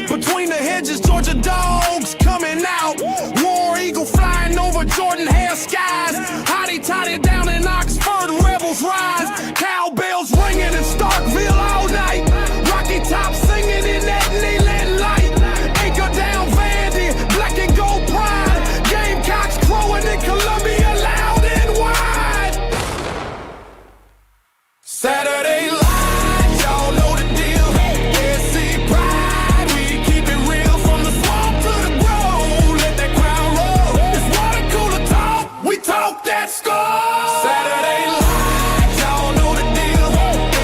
Between the hedges, Georgia dogs coming out. War Eagle flying over Jordan hair skies. Hottie toddy down in Oxford, rebels rise. Cowbells ringing in Starkville all night. Rocky Top singing in that Neyland light. Anchor down Vandy, black and gold pride. Gamecocks crowing in Columbia loud and wide. Saturday lights, y'all know the deal. SC pride, we keep it real from the swamp to the grove. Let that crowd roll. It's water cooler talk. We talk that score. Saturday lights, y'all know the deal.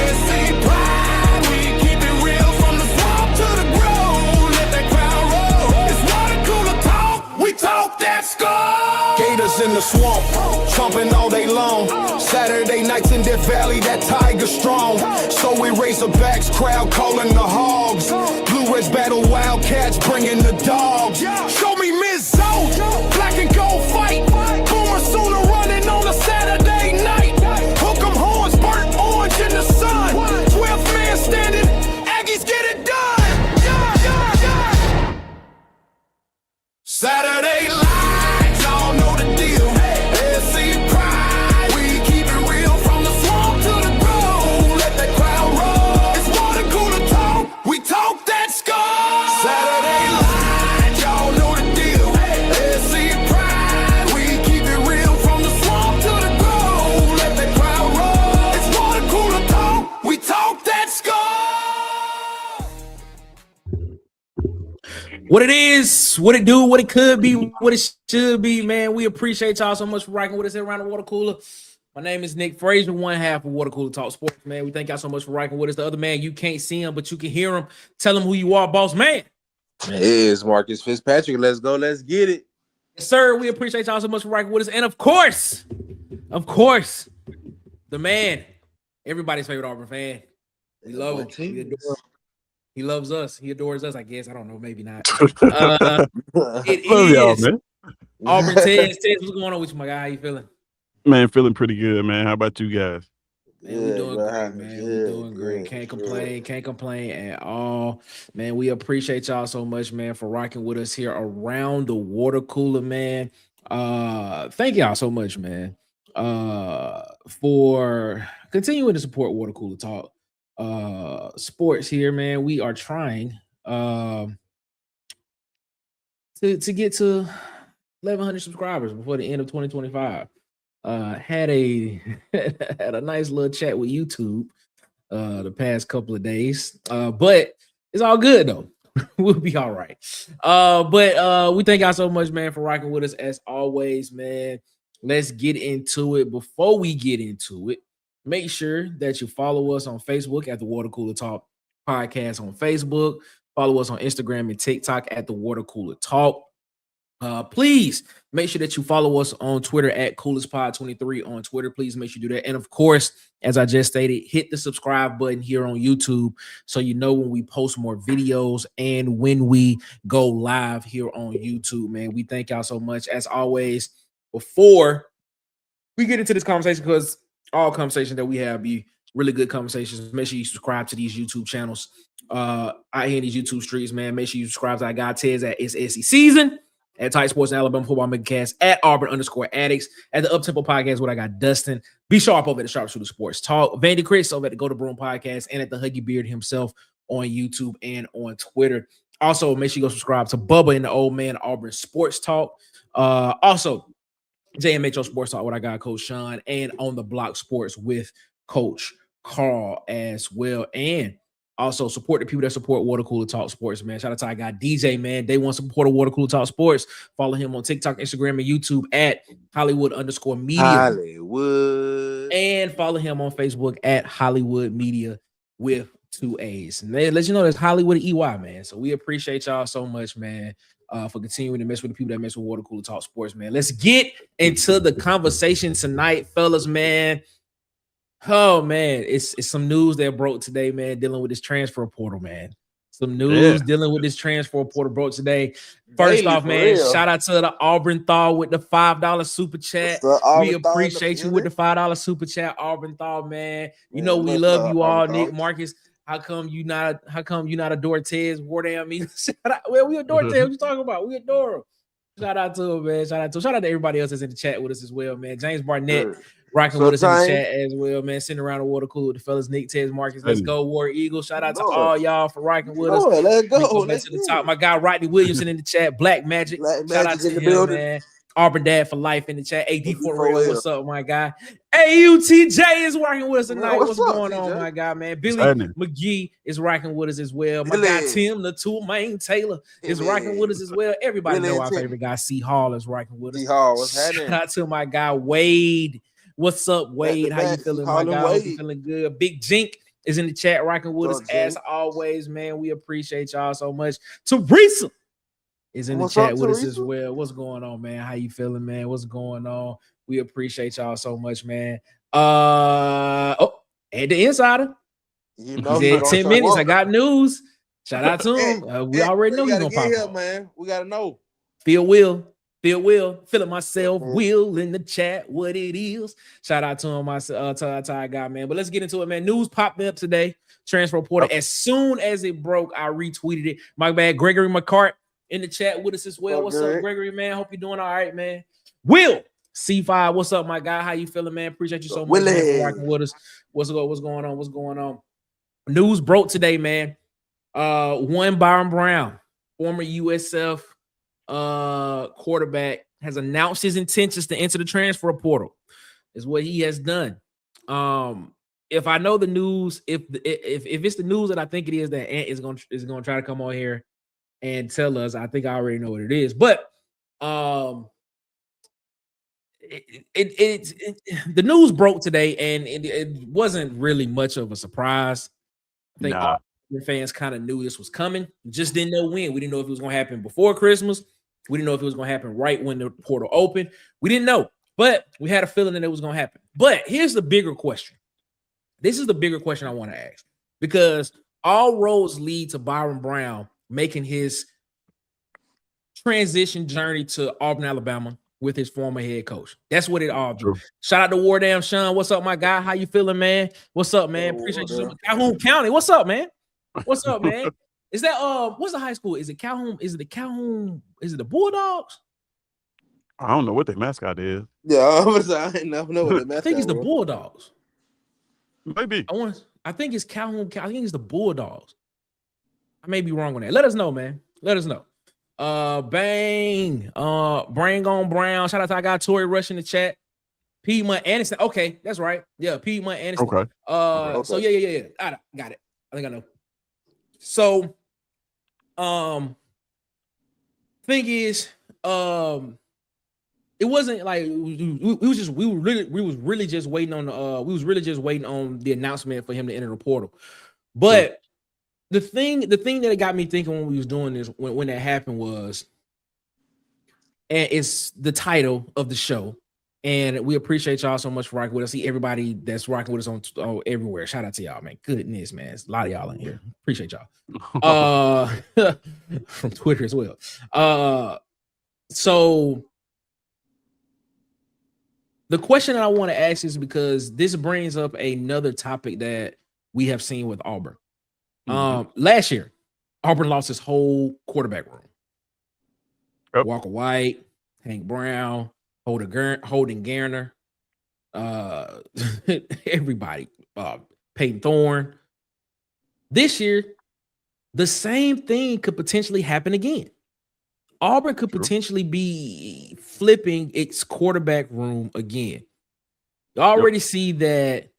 SC pride, we keep it real from the swamp to the grove. Let that crowd roll. It's water cooler talk. We talk that score. Gators in the swamp, trumping all day long. Saturday nights in Death Valley, that Tiger strong. So we Razorbacks, crowd calling the hogs. Blue Reds battle Wildcats, bringing the dogs. Show me Miss Zoe, black and gold fight. Boomer Sooner running on a Saturday night. Hook 'em horns, burnt orange in the sun. 12th man standing, Aggies get it done. Saturday lights, y'all know the deal. SC pride, we keep it real from the swamp to the grove. Let that crowd roll. It's water cooler talk. We talk that score. Saturday lights, y'all know the deal. SC pride, we keep it real from the swamp to the grove. Let that crowd roll. It's water cooler talk. We talk that score. What it is, what it do, what it could be, what it should be, man. We appreciate y'all so much for rocking with us here around the water cooler. My name is Nick Frazier, one half of Water Cooler Talk Sports, man. We thank y'all so much for rocking with us. The other man, you can't see him, but you can hear him. Tell him who you are, boss man. Hey, it's Marcus Fitzpatrick. Let's go. Let's get it. Yes, sir. We appreciate y'all so much for rocking with us. And of course, the man, everybody's favorite Auburn fan. We love him. We adore him. He loves us. He adores us, I guess. I don't know. Maybe not. It Love y'all, is man. Auburn Tigers. What's going on with you, my guy? How you feeling? Man, feeling pretty good, man. How about you guys? Man, we're doing great, man. We're doing great. Can't complain at all. Man, we appreciate y'all so much, man, for rocking with us here around the water cooler, man. Thank y'all so much, man, for continuing to support Water Cooler Talk Sports here, man. We are trying to get to 1,100 subscribers before the end of 2025. Had a nice little chat with YouTube the past couple of days, but it's all good though. We'll be all right. But we thank y'all so much, man, for rocking with us as always, man. Let's get into it. Before we get into it, make sure that you follow us on Facebook at the Water Cooler Talk Podcast on Facebook. Follow us on Instagram and TikTok at the Water Cooler Talk. Please make sure that you follow us on Twitter at CoolersPod23 on Twitter. Please make sure you do that. And of course, as I just stated, hit the subscribe button here on YouTube so you know when we post more videos and when we go live here on YouTube, man. We thank y'all so much. As always, before we get into this conversation, because all conversations that we have be really good conversations, make sure you subscribe to these YouTube channels. Out here in these YouTube streets, man. Make sure you subscribe to our guy Tez at It's SEC Season, at Tight Sports and Alabama Football Megacast, at Auburn_Addicts, at the Uptempo Podcast, what I got Dustin. Be sharp over at the Sharpshooter Sports Talk. Vandy Chris over at the Go to Broom Podcast, and at the Huggy Beard himself on YouTube and on Twitter. Also, make sure you go subscribe to Bubba and the Old Man Auburn Sports Talk. Also, JMHO Sports Talk, what I got Coach Sean, and On the Block Sports with Coach Carl as well. And Also, support the people that support Water Cooler Talk Sports, man. Shout out to our guy DJ, man. They want to support Water Cooler Talk Sports. Follow him on TikTok, Instagram, and YouTube at Hollywood_media. Hollywood. And follow him on Facebook at Hollywood Media with 2 A's. And they let you know there's Hollywood EY, man. So we appreciate y'all so much, man, for continuing to mess with the people that mess with Water Cooler Talk Sports, man. Let's get into the conversation tonight, fellas, man. Oh man, it's some news that broke today, man, dealing with this transfer portal, man. Some news dealing with this transfer portal broke today. First off, man, shout out to the Auburn Thaw with the $5 super chat. We appreciate you with the $5 super chat, Auburn Thaw, man. You know we love you all, Nick Marcus. How come you not adore Tez? War damn me. Well, we adore Tez. What you talking about? We adore him. Shout out to him, man. Shout out to everybody else that's in the chat with us as well, man. James Barnett. Rocking with us in the chat as well, man. Sitting around the water cooler with the fellas, Nick, Tez, Marcus. Let's go, War Eagle. Shout out to all y'all for rocking with us. Let's go. Let's to the top. My guy, Rodney Williamson in the chat. Black Magic. Shout out to him, man. Auburn Dad for life in the chat. AD4 what's up, my guy? AUTJ is rocking with us tonight. What's going on, my guy, man? Billy McGee is rocking with us as well. My guy Tim, the two-main Taylor, is rocking with us as well. Everybody know our favorite guy, C Hall, is rocking with us. C Hall, what's happening? Shout out to my guy Wade. What's up, Wade? How you feeling, my guy? Hope you feeling good. Big Jink is in the chat rocking with us as always, man. We appreciate y'all so much. Teresa is in the chat with us as well. What's going on, man? How you feeling, man? What's going on? We appreciate y'all so much, man. And the insider. He said 10 minutes. I got news. Shout out to him. We already know he's gonna pop up, man. We gotta know. Feel feeling myself, Will in the chat, what it is. Shout out to him, to our guy, man. But let's get into it, man. News popped up today. Transfer portal. As soon as it broke, I retweeted it. My bad, Gregory McCart in the chat with us as well. What's up, Gregory, man? Hope you're doing all right, man. Will C5, what's up, my guy? How you feeling, man? Appreciate you so much for rocking with us. What's going on? What's going on? News broke today, man. One Byron Brown, former USF quarterback, has announced his intentions to enter the transfer portal. Is what he has done. If I know the news, if it's the news that I think it is, that Ant is going to try to come on here and tell us, I think I already know what it is. But the news broke today, and it wasn't really much of a surprise. I think all fans kind of knew this was coming. Just didn't know when. We didn't know if it was going to happen before Christmas. We didn't know if it was going to happen right when the portal opened. We didn't know, but we had a feeling that it was going to happen. But here's the bigger question. This is the bigger question I want to ask, because all roads lead to Byron Brown making his transition journey to Auburn, Alabama with his former head coach. That's what it all do. Shout out to Wardam Sean. What's up, my guy? How you feeling, man? What's up, man? Appreciate you so much. Calhoun County. What's up, man? What's up, man? Is that what's the high school? Is it Calhoun? Is it the Calhoun? Is it the Bulldogs? I don't know what their mascot is. Yeah, I know what the mascot. I think it's the Bulldogs. Maybe. I think it's Calhoun. I think it's the Bulldogs. I may be wrong on that. Let us know, man. Let us know. Bang. Bring on Brown. Shout out to our guy Tory Rush in the chat. Piedmont Anderson. Okay, that's right. Yeah, Piedmont Anderson. Okay. So yeah. I got it. I think I know. So, thing is, it wasn't like we was really just waiting on the announcement for him to enter the portal. But the thing that got me thinking when we was doing this, when that happened, was, and it's the title of the show. And we appreciate y'all so much for rocking with us. See everybody that's rocking with us on everywhere. Shout out to y'all, man. Goodness, man. There's a lot of y'all in here. Appreciate y'all. From Twitter as well. So the question that I want to ask is, because this brings up another topic that we have seen with Auburn. Last year, Auburn lost his whole quarterback room. Yep. Walker White, Hank Brown, Holden Garner, everybody, Peyton Thorne. This year, the same thing could potentially happen again. Auburn could potentially be flipping its quarterback room again. You already see that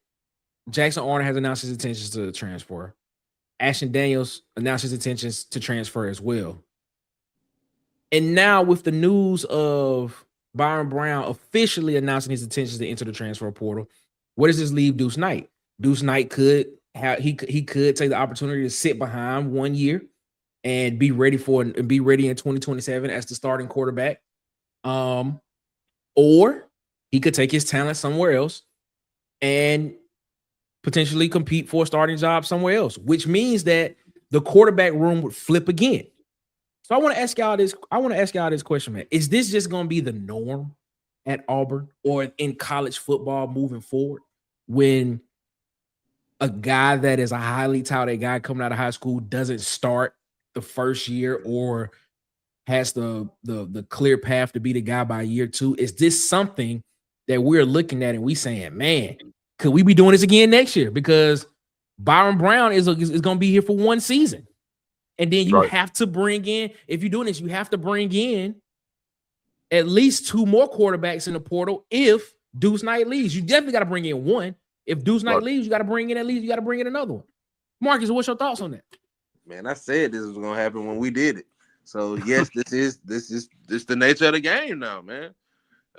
Jackson Arnold has announced his intentions to transfer. Ashton Daniels announced his intentions to transfer as well. And now with the news of Byron Brown officially announcing his intentions to enter the transfer portal, where does this leave Deuce Knight? Deuce Knight could take the opportunity to sit behind 1 year and be ready in 2027 as the starting quarterback. Or he could take his talent somewhere else and potentially compete for a starting job somewhere else, which means that the quarterback room would flip again. So I want to ask y'all this question, man. Is this just going to be the norm at Auburn or in college football moving forward when a guy that is a highly touted guy coming out of high school doesn't start the first year or has the clear path to be the guy by year 2? Is this something that we're looking at and we saying, man, could we be doing this again next year? Because Byron Brown is going to be here for 1 season. And then you have to bring in, if you're doing this, you have to bring in at least 2 more quarterbacks in the portal if Deuce Knight leaves. You definitely got to bring in 1. If Deuce Knight leaves, you got to bring in another one. Marcus, what's your thoughts on that? Man, I said this was gonna happen when we did it. So yes, this is the nature of the game now, man.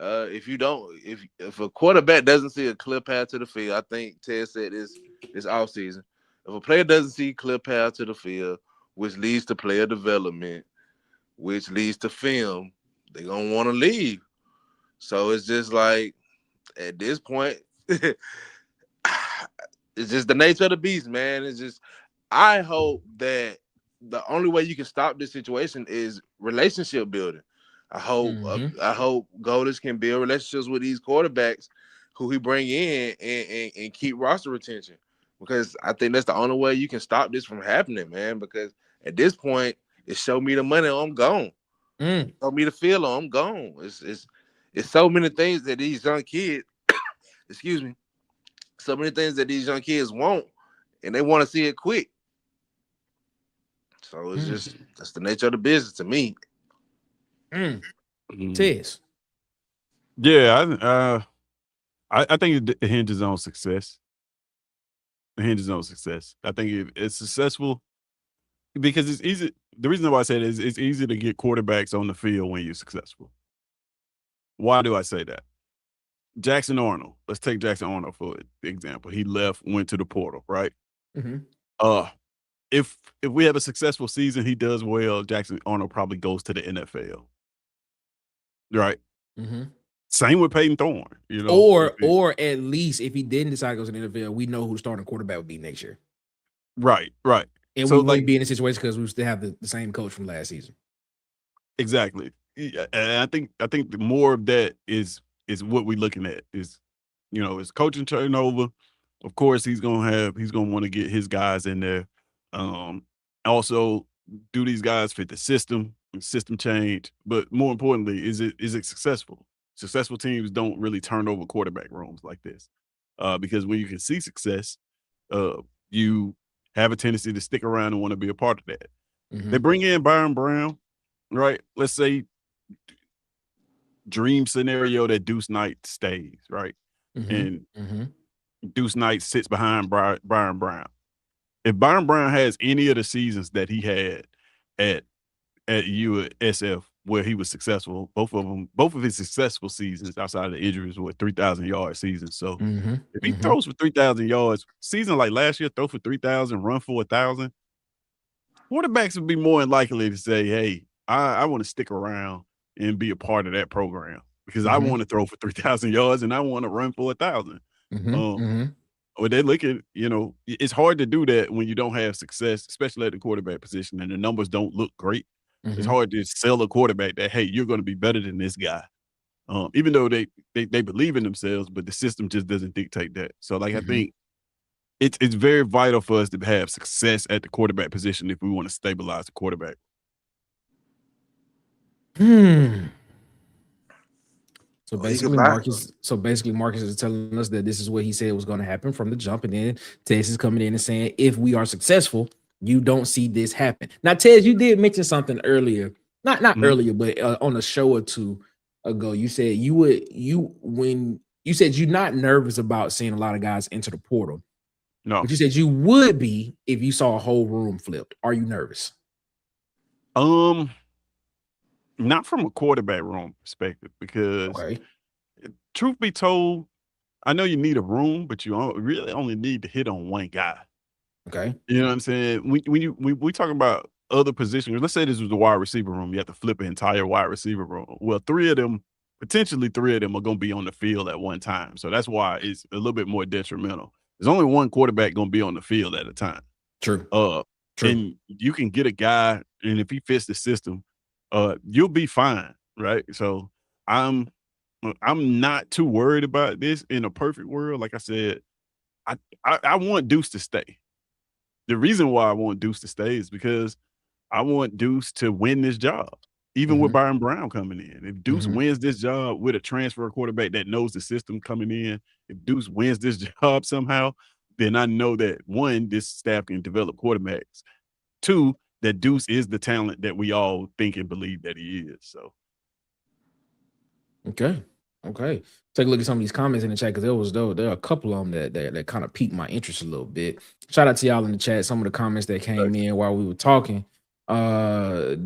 If a quarterback doesn't see a clear path to the field, I think Ted said this offseason. If a player doesn't see a clear path to the field, which leads to player development, which leads to film, they're gonna want to leave. So it's just like at this point, it's just the nature of the beast, man. It's just I hope that the only way you can stop this situation is relationship building. I hope Golesh can build relationships with these quarterbacks who he bring in and keep roster retention, because I think that's the only way you can stop this from happening, man. Because at this point, it's show me the money, or I'm gone. Show me the feel, or I'm gone. It's so many things that these young kids, excuse me, so many things that these young kids want, and they want to see it quick. So it's just that's the nature of the business to me. Tez. Yeah, I think it hinges on success. It hinges on success. I think if it's successful, because it's easy. The reason why I say it is it's easy to get quarterbacks on the field when you're successful. Why do I say that? Jackson Arnold. Let's take Jackson Arnold for example. He went to the portal, right? If we have a successful season, he does well, Jackson Arnold probably goes to the NFL. Right. Same with Peyton Thorne, Or at least if he didn't decide to go to the NFL, we know who the starting quarterback would be next year. Right. And so we wouldn't be in a situation because we still have the same coach from last season. Exactly. Yeah, and I think the more of that is what we're looking at is, is coaching turnover. Of course, he's gonna want to get his guys in there. Also, do these guys fit the system change? But more importantly, is it successful? Successful teams don't really turn over quarterback rooms like this, because when you can see success, you have a tendency to stick around and want to be a part of that. They bring in Byron Brown, right? Let's say dream scenario that Deuce Knight stays, right? And Deuce Knight sits behind Byron Brown. If Byron Brown has any of the seasons that he had at USF where he was successful, both of his successful seasons outside of the injuries were 3,000-yard seasons. So if he throws for 3,000 yards, season like last year, throw for 3,000, run for 1,000, quarterbacks would be more than likely to say, hey, I want to stick around and be a part of that program because I want to throw for 3,000 yards and I want to run for 1,000. Or they look at, it's hard to do that when you don't have success, especially at the quarterback position, and the numbers don't look great. It's hard to sell a quarterback that, hey, you're going to be better than this guy. Even though they believe in themselves, but the system just doesn't dictate that. So, I think it's very vital for us to have success at the quarterback position if we want to stabilize the quarterback. So basically, Marcus is telling us that this is what he said was going to happen from the jump, and then Tez is coming in and saying, if we are successful, you don't see this happen. Now, Tez, you did mention something earlier, not earlier, but on a show or two ago, you said you're not nervous about seeing a lot of guys enter the portal. No. But you said you would be if you saw a whole room flipped. Are you nervous? Not from a quarterback room perspective, because truth be told, I know you need a room, but you really only need to hit on one guy. Okay. You know what I'm saying? When we talking about other positions, let's say this was the wide receiver room, you have to flip an entire wide receiver room. Well, potentially three of them are going to be on the field at one time. So that's why it's a little bit more detrimental. There's only one quarterback going to be on the field at a time. True. True. And you can get a guy, and if he fits the system, you'll be fine, right? So I'm not too worried about this. In a perfect world, like I said, I want Deuce to stay. The reason why I want Deuce to stay is because I want Deuce to win this job, even with Byron Brown coming in. If Deuce wins this job with a transfer quarterback that knows the system coming in, if Deuce wins this job somehow, then I know that, one, this staff can develop quarterbacks. Two, that Deuce is the talent that we all think and believe that he is. So, okay. Take a look at some of these comments in the chat, because there are a couple of them that kind of piqued my interest a little bit. Shout out to y'all in the chat. Some of the comments that came in while we were talking. Dale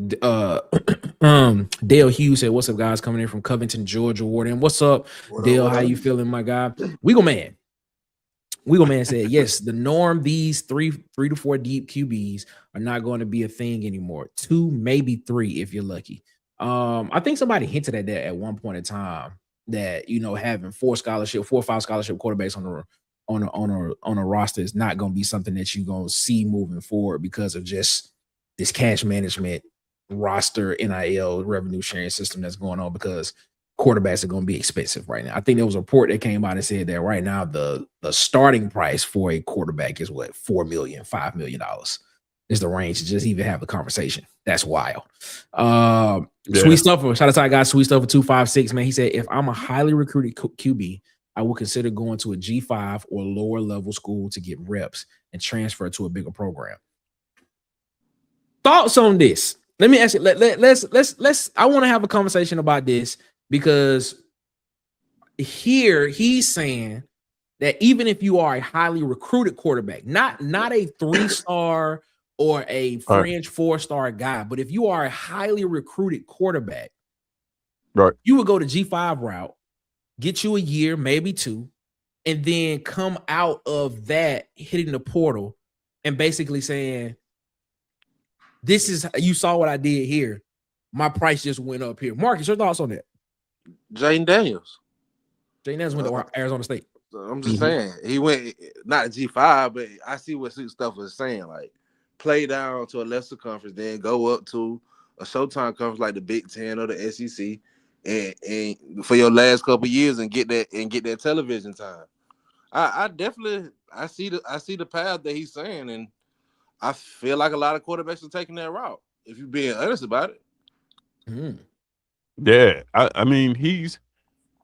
Hughes said, "What's up, guys? Coming in from Covington, Georgia." Warden, what's up, Dale? How you feeling, my guy? Wiggle Man said, "Yes, the norm. These three to four deep QBs are not going to be a thing anymore. 2, maybe 3, if you're lucky." I think somebody hinted at that at one point in time, that, you know, having 4 or 5 scholarship quarterbacks on a roster is not going to be something that you're going to see moving forward, because of just this cash management roster NIL revenue sharing system that's going on, because quarterbacks are going to be expensive right now. I think there was a report that came out and said that right now the starting price for a quarterback is what, $4 million, $5 million is the range to just even have a conversation. That's wild. Sweet Stuffer, shout out to our guy Sweet Stuffer 256, man. He said, "If I'm a highly recruited QB, I will consider going to a G5 or lower level school to get reps and transfer to a bigger program." Thoughts on this? Let me ask you. Let's. I want to have a conversation about this, because here he's saying that even if you are a highly recruited quarterback, not a 3-star or a fringe 4-star guy, but if you are a highly recruited quarterback, right, you would go to G5 route, get you a year, maybe 2, and then come out of that hitting the portal and basically saying, "This is, you saw what I did here. My price just went up here." Marcus, your thoughts on that? Jaden Daniels. Jaden Daniels went to Arizona State. I'm just saying, he went not G5, but I see what stuff was saying. Like, play down to a lesser conference, then go up to a Showtime conference like the Big Ten or the SEC, and for your last couple of years and get that television time. I definitely see the path that he's saying, and I feel like a lot of quarterbacks are taking that route, if you're being honest about it. Yeah, I mean,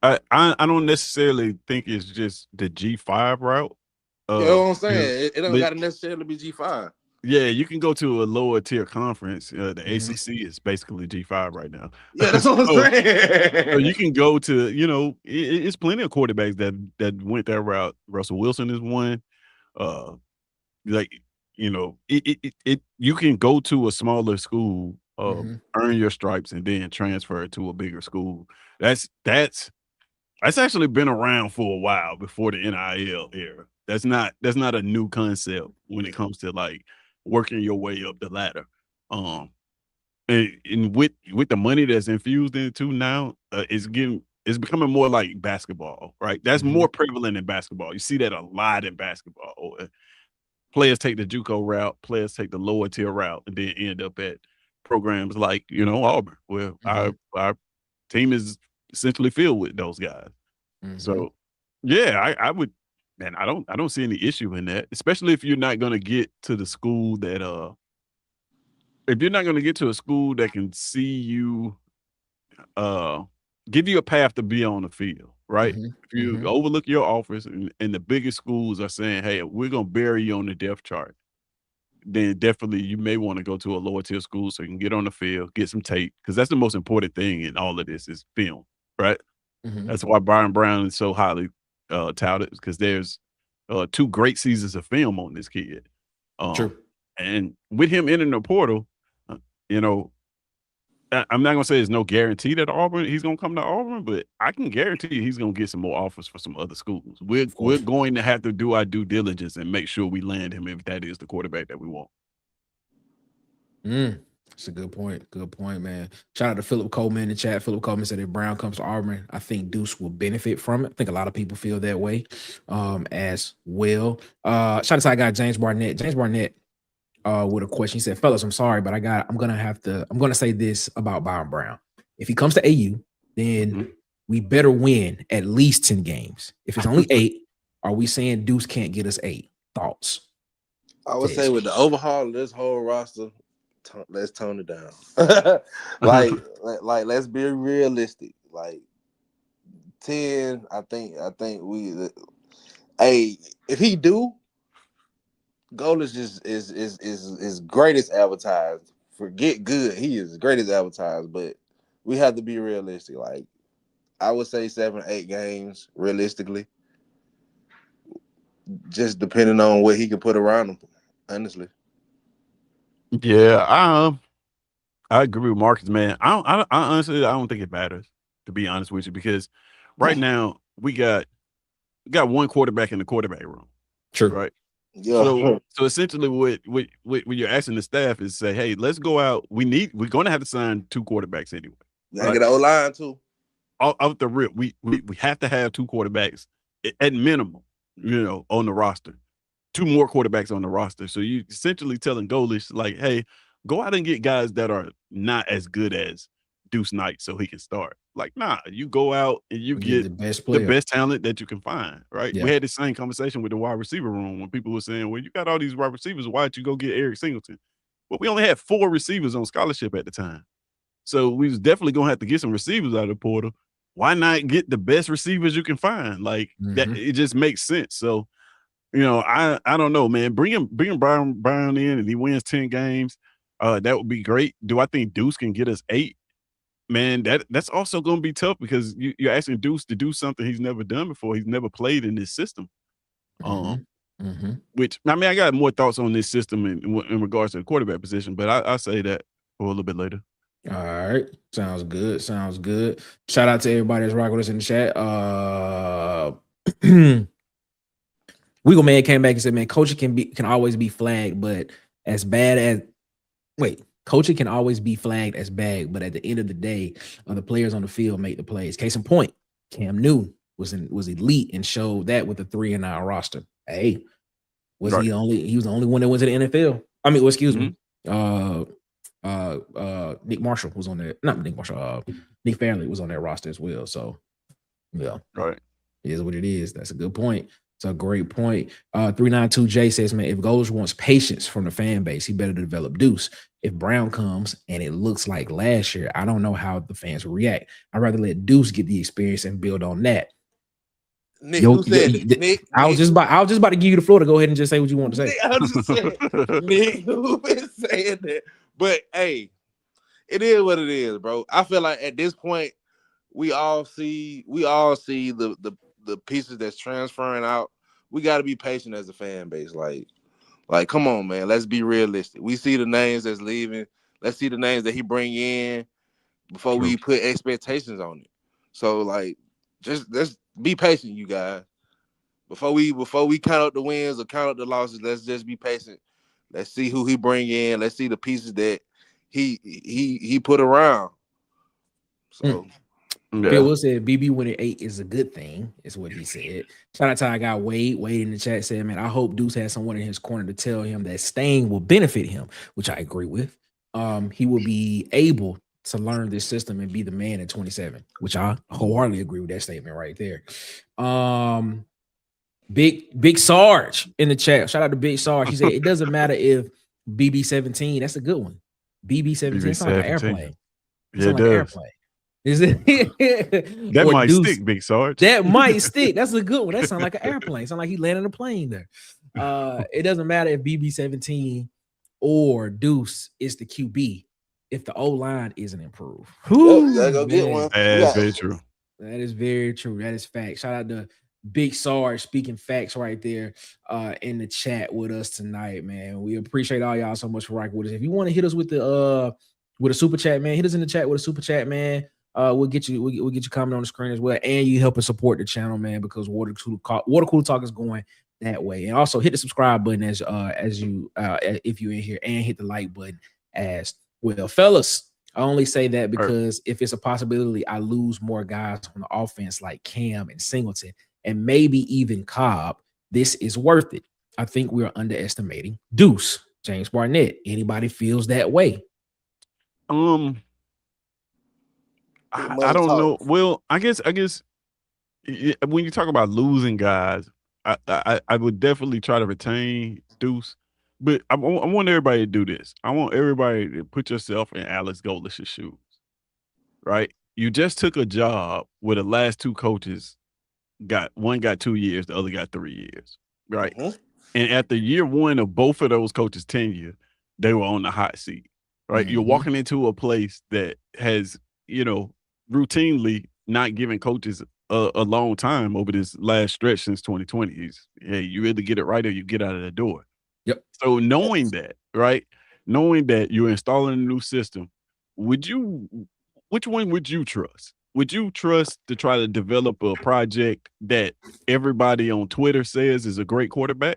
I don't necessarily think it's just the G5 route. You know what I'm saying? It don't got to necessarily be G5. Yeah, you can go to a lower tier conference. The ACC is basically G5 right now. Yeah, that's what I'm saying. So you can go to, you know, it's plenty of quarterbacks that went that route. Russell Wilson is one. Like, you know, you can go to a smaller school, earn your stripes, and then transfer to a bigger school. That's actually been around for a while before the NIL era. That's not a new concept when it comes to like working your way up the ladder. And with the money that's infused into now, it's becoming more like basketball, right? That's more prevalent in basketball. You see that a lot in basketball. Players take the JUCO route, players take the lower tier route, and then end up at programs like, you know, Auburn, where our team is essentially filled with those guys. So, yeah, I would, man, I don't see any issue in that, especially if you're not going to get to the school that if you're not going to get to a school that can see you, give you a path to be on the field, right? If you overlook your offers and the biggest schools are saying, "Hey, we're going to bury you on the depth chart," then definitely you may want to go to a lower tier school so you can get on the field, get some tape, because that's the most important thing in all of this is film, right? That's why Byron Brown is so highly touted, because there's 2 great seasons of film on this kid. True. And with him entering the portal, you know, I'm not gonna say there's no guarantee that he's gonna come to Auburn, but I can guarantee you he's gonna get some more offers for some other schools. We're going to have to do our due diligence and make sure we land him if that is the quarterback that we want. That's a good point. Good point, man. Shout out to Philip Coleman in the chat. Philip Coleman said if Brown comes to Auburn, I think Deuce will benefit from it. I think a lot of people feel that way as well. Shout out to our guy James Barnett. James Barnett with a question. He said, fellas, I'm sorry, but I'm gonna say this about Byron Brown. If he comes to AU, then we better win at least 10 games. If it's only 8, are we saying Deuce can't get us 8? Thoughts? I would say with the overhaul of this whole roster, let's tone it down. like let's be realistic. Like 10, I think we. Hey, if he do, Golesh is greatest advertised. Forget good, he is greatest advertised. But we have to be realistic. Like I would say 7, 8 games realistically, just depending on what he can put around him. Honestly. Yeah, I agree with Marcus, man. I honestly don't think it matters, to be honest with you, because right now we got one quarterback in the quarterback room. True. Right. Yeah. So essentially what you're asking the staff is say, hey, let's go out. We're going to have to sign 2 quarterbacks anyway. I get an O-line too. Off the rip, we have to have 2 quarterbacks at minimum, on the roster. 2 more quarterbacks on the roster. So you essentially telling Golesh, like, hey, go out and get guys that are not as good as Deuce Knight so he can start. Like, nah, you go out and you get the best talent that you can find, right? Yeah. We had the same conversation with the wide receiver room when people were saying, well, you got all these wide receivers, why don't you go get Eric Singleton? Well, we only had 4 receivers on scholarship at the time. So we was definitely going to have to get some receivers out of the portal. Why not get the best receivers you can find? Like, that it just makes sense. So, I don't know, man. Bring Byron Brown in and he wins 10 games. That would be great. Do I think Deuce can get us 8? Man, that's also going to be tough because you're asking Deuce to do something he's never done before. He's never played in this system. Which, I mean, I got more thoughts on this system in regards to the quarterback position, but I'll say that for a little bit later. All right. Sounds good. Shout out to everybody that's rocking with us in the chat. Wiggle Man came back and said, man, coaching can always be flagged, but coaching can always be flagged as bad, but at the end of the day, the players on the field make the plays. Case in point, Cam Newton was elite and showed that with the 3-9 roster. Hey, he was the only one that went to the NFL. I mean, excuse me. Nick Marshall was on there. Not Nick Marshall. Nick Fairley was on that roster as well. So, yeah. Right. It is what it is. That's a good point. It's a great point. 392J says, man, if Golesh wants patience from the fan base, he better develop Deuce. If Brown comes and it looks like last year, I don't know how the fans will react. I'd rather let Deuce get the experience and build on that. Nick, I was just about to give you the floor to go ahead and just say what you want to say. I was just saying, Nick, who is saying that? But hey, it is what it is, bro. I feel like at this point, we all see the pieces that's transferring out. We got to be patient as a fan base. Like, come on, man. Let's be realistic. We see the names that's leaving. Let's see the names that he bring in before we put expectations on it. So, like, just let's be patient, you guys. Before we count up the wins or count up the losses, let's just be patient. Let's see who he bring in. Let's see the pieces that he put around. So. Yeah. Phil Will said BB winning 8 is a good thing, is what he said. Shout out to our guy Wade. Wade in the chat said, man, I hope Deuce has someone in his corner to tell him that staying will benefit him, which I agree with. He will be able to learn this system and be the man at 27, which I wholeheartedly agree with that statement right there. Big Sarge in the chat. Shout out to Big Sarge. He said it doesn't matter if BB17. That's a good one. BB17 sounds like an airplane. Yeah, it does. Is it that might Deuce, stick, Big Sarge? That might stick. That's a good one. That sounds like an airplane. Sound like he landed a plane there. It doesn't matter if BB17 or Deuce is the QB if the O-line isn't improved. Go get one. That's very true. That is very true. That is fact. Shout out to Big Sarge speaking facts right there in the chat with us tonight, man. We appreciate all y'all so much for rocking with us. If you want to hit us with a super chat, man, hit us in the chat with a super chat, man. We'll get you comment on the screen as well, and you help us support the channel, man, because Water Cooler Talk is going that way. And also hit the subscribe button as you if you're in here, and hit the like button as well, fellas. I only say that because if it's a possibility, I lose more guys on the offense like Cam and Singleton, and maybe even Cobb, this is worth it. I think we are underestimating Deuce, James Barnett. Anybody feels that way? I don't know. Well, I guess when you talk about losing guys, I would definitely try to retain Deuce, but I want everybody to do this. I want everybody to put yourself in Alex Golesh's shoes, right? You just took a job where the last two coaches one got 2 years, the other got 3 years, right? And after year one of both of those coaches' tenure, they were on the hot seat, right? You're walking into a place that has, routinely not given coaches a long time over this last stretch since 2020. Hey, you either get it right or you get out of the door. Yep. So knowing that, right? Knowing that you're installing a new system, which one would you trust? Would you trust to try to develop a project that everybody on Twitter says is a great quarterback?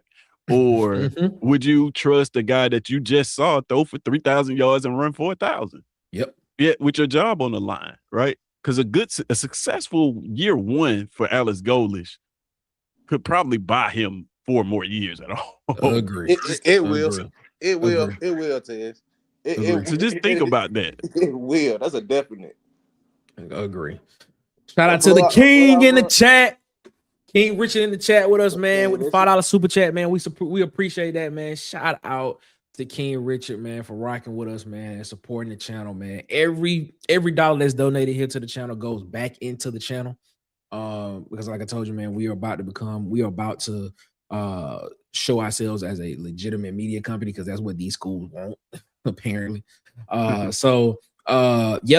Or would you trust the guy that you just saw throw for 3,000 yards and run for 1,000? Yep. Yeah, with your job on the line, right? Because a successful year one for Alex Golesh could probably buy him 4 more years at all. Agree. It will. It will. It will, Tez. So just think about that. It will. That's a definite. Agree. Shout out to the King in the chat. King Richard in the chat with us, man, with the $5 super chat, man. We appreciate that, man. Shout out to King Richard, man, for rocking with us, man, and supporting the channel, man. Every dollar that's donated here to the channel goes back into the channel. Because like I told you, man, we are about to show ourselves as a legitimate media company, because that's what these schools want, apparently. Yeah,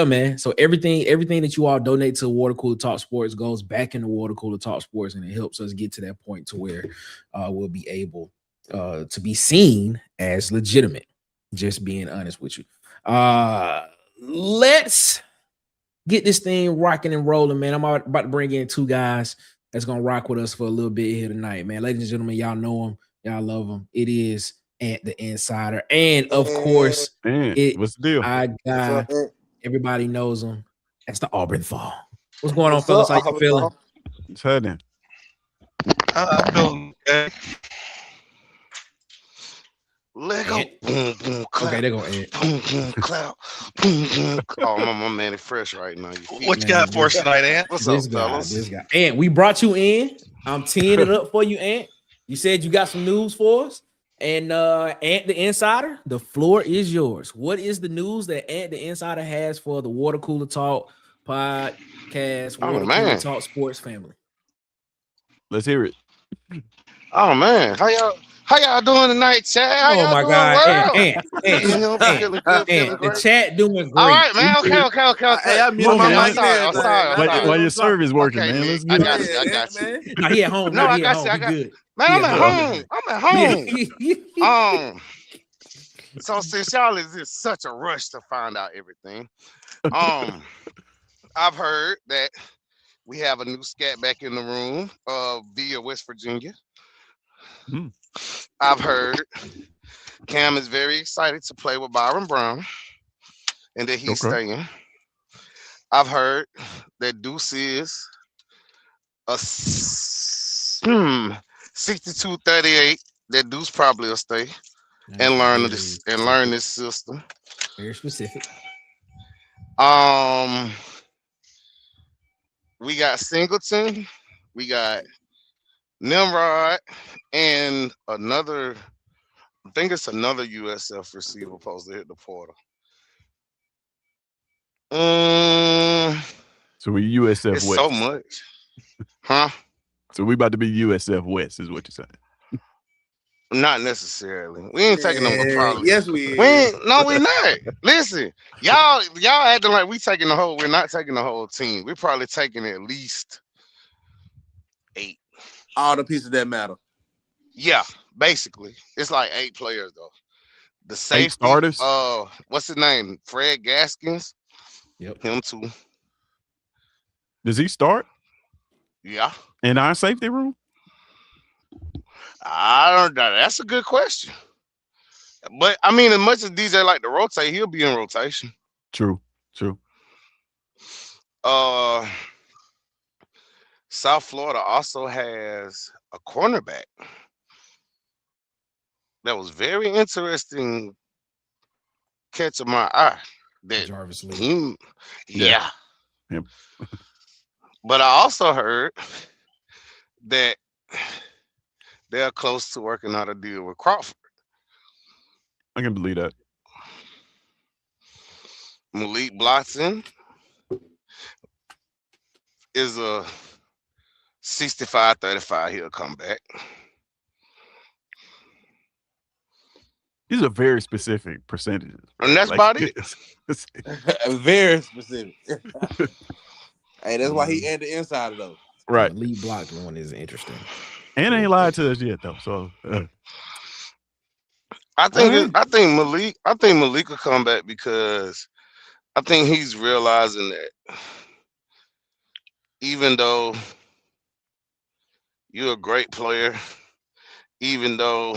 man. So everything that you all donate to Water Cooler Talk Sports goes back into Water Cooler Talk Sports, and it helps us get to that point to where we'll be able to be seen as legitimate. Just being honest with you. Let's get this thing rocking and rolling, man. I'm about to bring in 2 guys that's gonna rock with us for a little bit here tonight, man. Ladies and gentlemen, y'all know them, y'all love them. It is Ant the Insider, and of course, what's the deal? I got everybody knows him. That's the Auburn Fall. What's going on, fellas? How you feeling? It's happening. I'm feeling good. Lego, boom, boom, clap. Okay, they're gonna end. Boom, boom, clap. Boom, boom, clap. Oh, my man is fresh right now. What you got for us tonight, Ant? What's up, fellas? This guy. Ant, we brought you in. I'm teeing it up for you, Ant. You said you got some news for us. And Ant the Insider, the floor is yours. What is the news that Ant the Insider has for the Water Cooler Talk podcast, Water Cooler Talk Sports family? Let's hear it. Oh man, how y'all doing tonight, Chad? How y'all my doing, God, Ant. The chat doing great. All right, man. Okay. Hey, I'm muting my mic. I'm sorry. While your service working, man. Let's I get it. got you. No, he at home. No, I got you. I got you. Man, I'm at home. So since y'all is in such a rush to find out everything, I've heard that we have a new scat back in the room via West Virginia. I've heard Cam is very excited to play with Byron Brown and that he's staying. I've heard that Deuce is a 62-38, that Deuce probably will stay and learn this system. Very specific. We got Singleton, we got Nimrod, and another, I think it's another USF receiver supposed to hit the portal. So we USF it's West. So much. Huh? So we about to be USF West is what you're saying. Not necessarily. We ain't taking them probably. Yes, we No, we're not. Listen, y'all acting like we taking the whole. We're not taking the whole team. We're probably taking at least 8. all the pieces that matter. Yeah, basically. It's like 8 players though. The 8 safety, starters. what's his name? Fred Gaskins. Yep. Him too. Does he start Yeah. in our safety room? I don't know. That's a good question. But I mean, as much as DJ like to rotate, he'll be in rotation. True. South Florida also has a cornerback. That was very interesting catch of my eye. That Jarvis Lee. he, yeah. Yep. But I also heard that they're close to working out a deal with Crawford. I can believe that. Malik Blotson is a 65-35. He'll come back. These are very specific percentages. And that's about it. Very specific. Hey, that's why he ended inside of those. Right. The lead block one is interesting. And ain't lied to us yet though. So I think Malik will come back because I think he's realizing that even though you're a great player, even though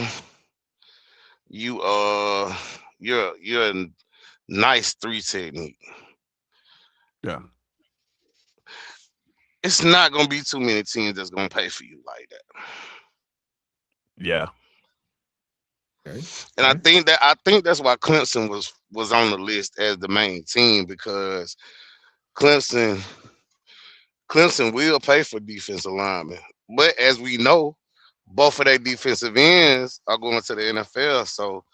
you're a nice 3 technique. Yeah. It's not gonna be too many teams that's gonna pay for you like that. Yeah. Okay. And I think that's why Clemson was on the list as the main team, because Clemson will pay for defensive linemen. But as we know, both of their defensive ends are going to the NFL, so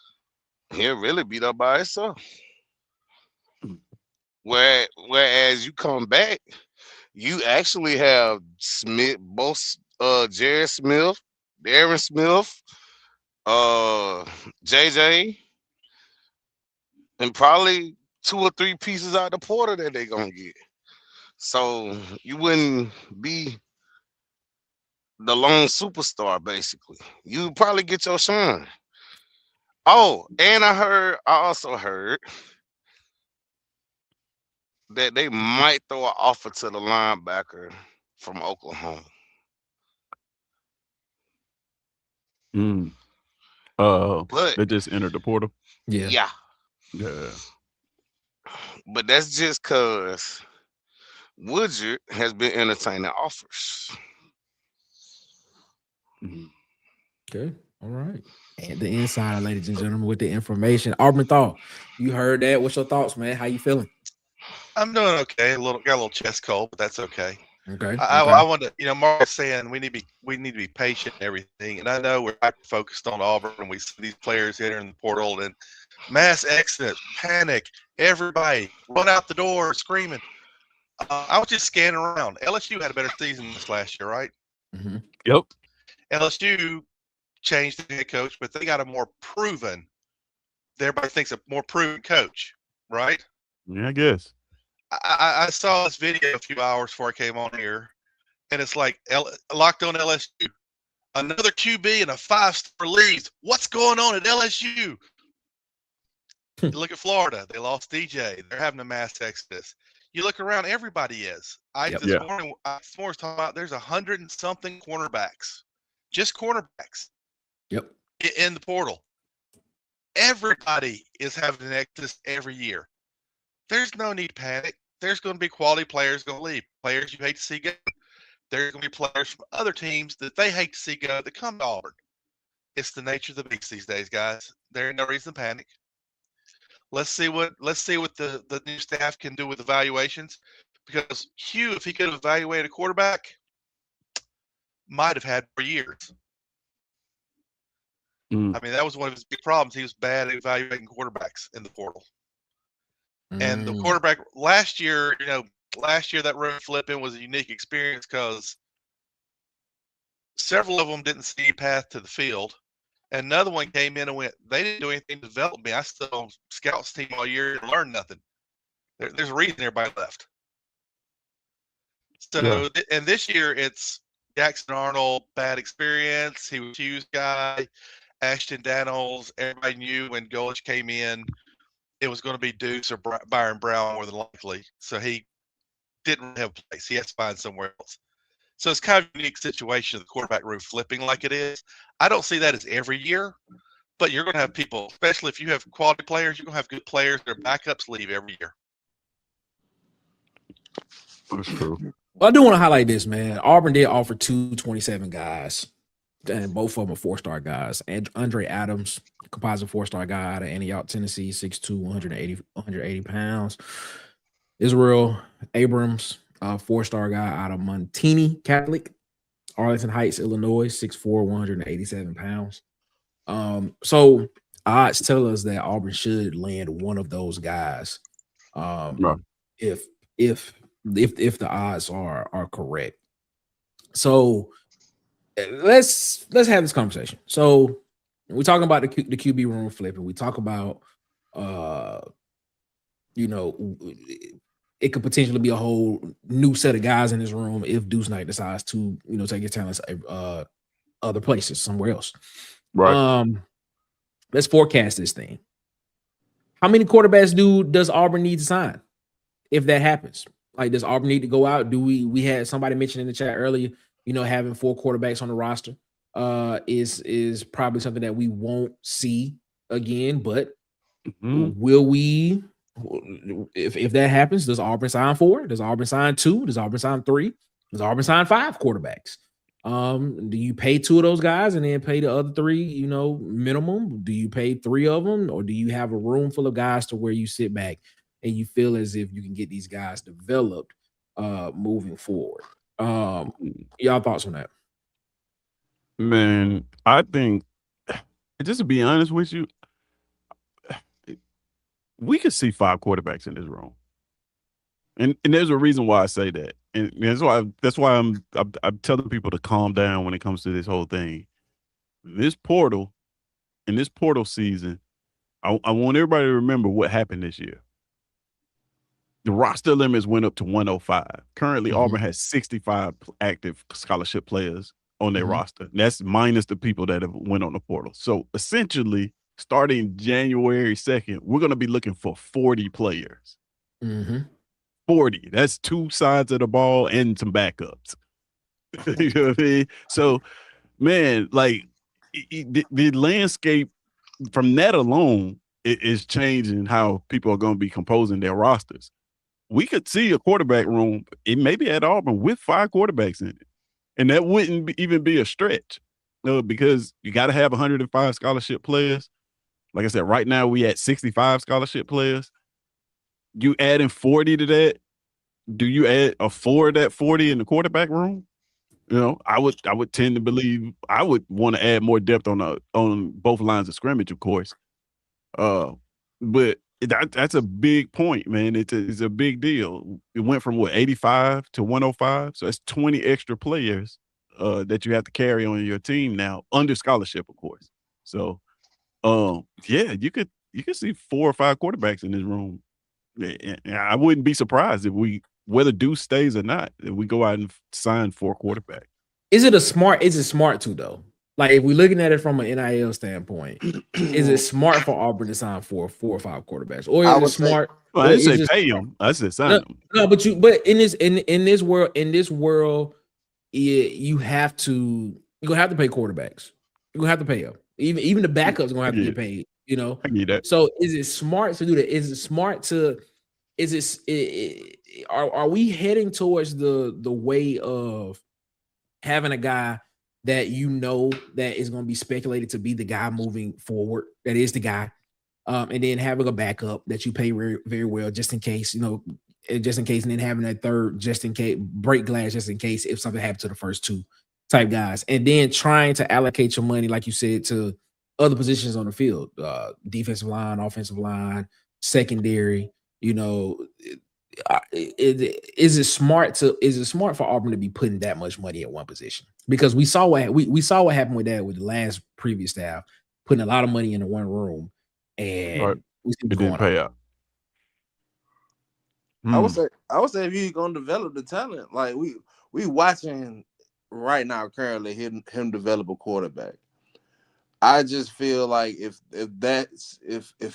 he'll really beat up by himself. Whereas you come back, you actually have Smith, both Jared Smith, Darren Smith, JJ, and probably 2 or 3 pieces out the portal that they're gonna get. So you wouldn't be the lone superstar, basically. You probably get your shine. Oh, and I also heard that they might throw an offer to the linebacker from Oklahoma. But they just entered the portal. Yeah. But that's just because Woodyard has been entertaining offers. Okay. All right. And the insider, ladies and gentlemen, with the information. Auburn Thought, you heard that. What's your thoughts, man? How you feeling? I'm doing okay. Got a little chest cold, but that's okay. Okay. I want to, Mark is saying we need to be patient and everything. And I know we're focused on Auburn, and we see these players entering the portal and mass exodus, panic, everybody run out the door screaming. I was just scanning around. LSU had a better season this last year, right? Mm-hmm. Yep. LSU changed the head coach, but they got a more proven. Everybody thinks a more proven coach, right? Yeah, I guess. I saw this video a few hours before I came on here, and it's like Locked On LSU. Another QB and a 5-star leaves. What's going on at LSU? You look at Florida. They lost DJ. They're having a mass exodus. You look around, everybody is. This morning was talking about there's 100 and something cornerbacks. Just cornerbacks. Yep. In the portal. Everybody is having an exodus every year. There's no need to panic. There's going to be quality players going to leave. Players you hate to see go. There's going to be players from other teams that they hate to see go that come to Auburn. It's the nature of the beast these days, guys. There ain't no reason to panic. Let's see what the new staff can do with evaluations, because Hugh, if he could have evaluated a quarterback, might have had for years. I mean, that was one of his big problems. He was bad at evaluating quarterbacks in the portal. And the quarterback last year that room flipping was a unique experience because several of them didn't see a path to the field. And another one came in and went, they didn't do anything to develop me. I stood on scouts team all year and learned nothing. There's a reason everybody left. So, and this year it's Jackson Arnold, bad experience. He was a Hughes guy. Ashton Daniels, everybody knew when Golesh came in, it was going to be Deuce or Byron Brown more than likely. So he didn't have a place. He has to find somewhere else. So it's kind of a unique situation of the quarterback room flipping like it is. I don't see that as every year, but you're going to have people, especially if you have quality players, you're going to have good players. Their backups leave every year. That's true. Well, I do want to highlight this, man. Auburn did offer 227 guys, and both of them are 4-star guys. And Andre Adams, composite 4-star guy out of Antioch, Tennessee, 6'2", 180 pounds. Israel Abrams, 4-star guy out of Montini Catholic, Arlington Heights, Illinois, 6'4", 187 pounds. So odds tell us that Auburn should land one of those guys. Right. If the odds are correct. So let's have this conversation. So we're talking about the QB room flipping. We talk about it could potentially be a whole new set of guys in this room if Deuce Knight decides to take his talents other places, somewhere else. Right. Let's forecast this thing. How many quarterbacks does Auburn need to sign if that happens? Like, does Auburn need to go out? Do we had somebody mentioned in the chat earlier, having 4 quarterbacks on the roster is probably something that we won't see again. But will we, if that happens, does Auburn sign 4? Does Auburn sign 2? Does Auburn sign 3? Does Auburn sign 5 quarterbacks? Do you pay 2 of those guys and then pay the other 3, minimum? Do you pay 3 of them, or do you have a room full of guys to where you sit back and you feel as if you can get these guys developed moving forward? Y'all thoughts on that? Man, I think, just to be honest with you, we could see 5 quarterbacks in this room. And there's a reason why I say that. And that's why I'm telling people to calm down when it comes to this whole thing. In this portal season, I want everybody to remember what happened this year. The roster limits went up to 105. Currently, Auburn has 65 active scholarship players on their roster. And that's minus the people that have went on the portal. So essentially, starting January 2nd, we're going to be looking for 40 players. 40. That's 2 sides of the ball and some backups. You know what I mean? So, man, like the landscape from that alone is changing how people are going to be composing their rosters. We could see a quarterback room, it may be at Auburn, with 5 quarterbacks in it. And that wouldn't even be a stretch, because you got to have 105 scholarship players. Like I said, right now we at 65 scholarship players. You adding 40 to that, do you afford that 40 in the quarterback room? I would tend to believe I would want to add more depth on both lines of scrimmage, of course. But that's a big point, man. It's a big deal. It went from 85 to 105, so that's 20 extra players that you have to carry on your team now, under scholarship, of course. So, yeah, you could see 4 or 5 quarterbacks in this room. I wouldn't be surprised if whether Deuce stays or not, if we go out and sign 4 quarterbacks. Is it smart too, though? Like, if we're looking at it from an NIL standpoint, is it smart for Auburn to sign 4 or 5 quarterbacks, or is it smart? I didn't say pay them. I said sign them. No, but in this world, you have to pay quarterbacks. You're gonna have to pay them. Even the backups gonna have to get paid. I get that. So is it smart to do that? Is it smart to? Are we heading towards the way of having a guy that that is going to be speculated to be the guy moving forward, that is the guy, and then having a backup that you pay very, very well just in case, and then having that third just in case, break glass just in case if something happened to the first 2 type guys, and then trying to allocate your money, like you said, to other positions on the field, defensive line, offensive line, secondary. Is it smart for Auburn to be putting that much money at one position? Because we saw what happened with that with the last previous staff, putting a lot of money into one room, and it didn't pay out. I would say if you're gonna develop the talent, like we watching right now currently him develop a quarterback. I just feel like if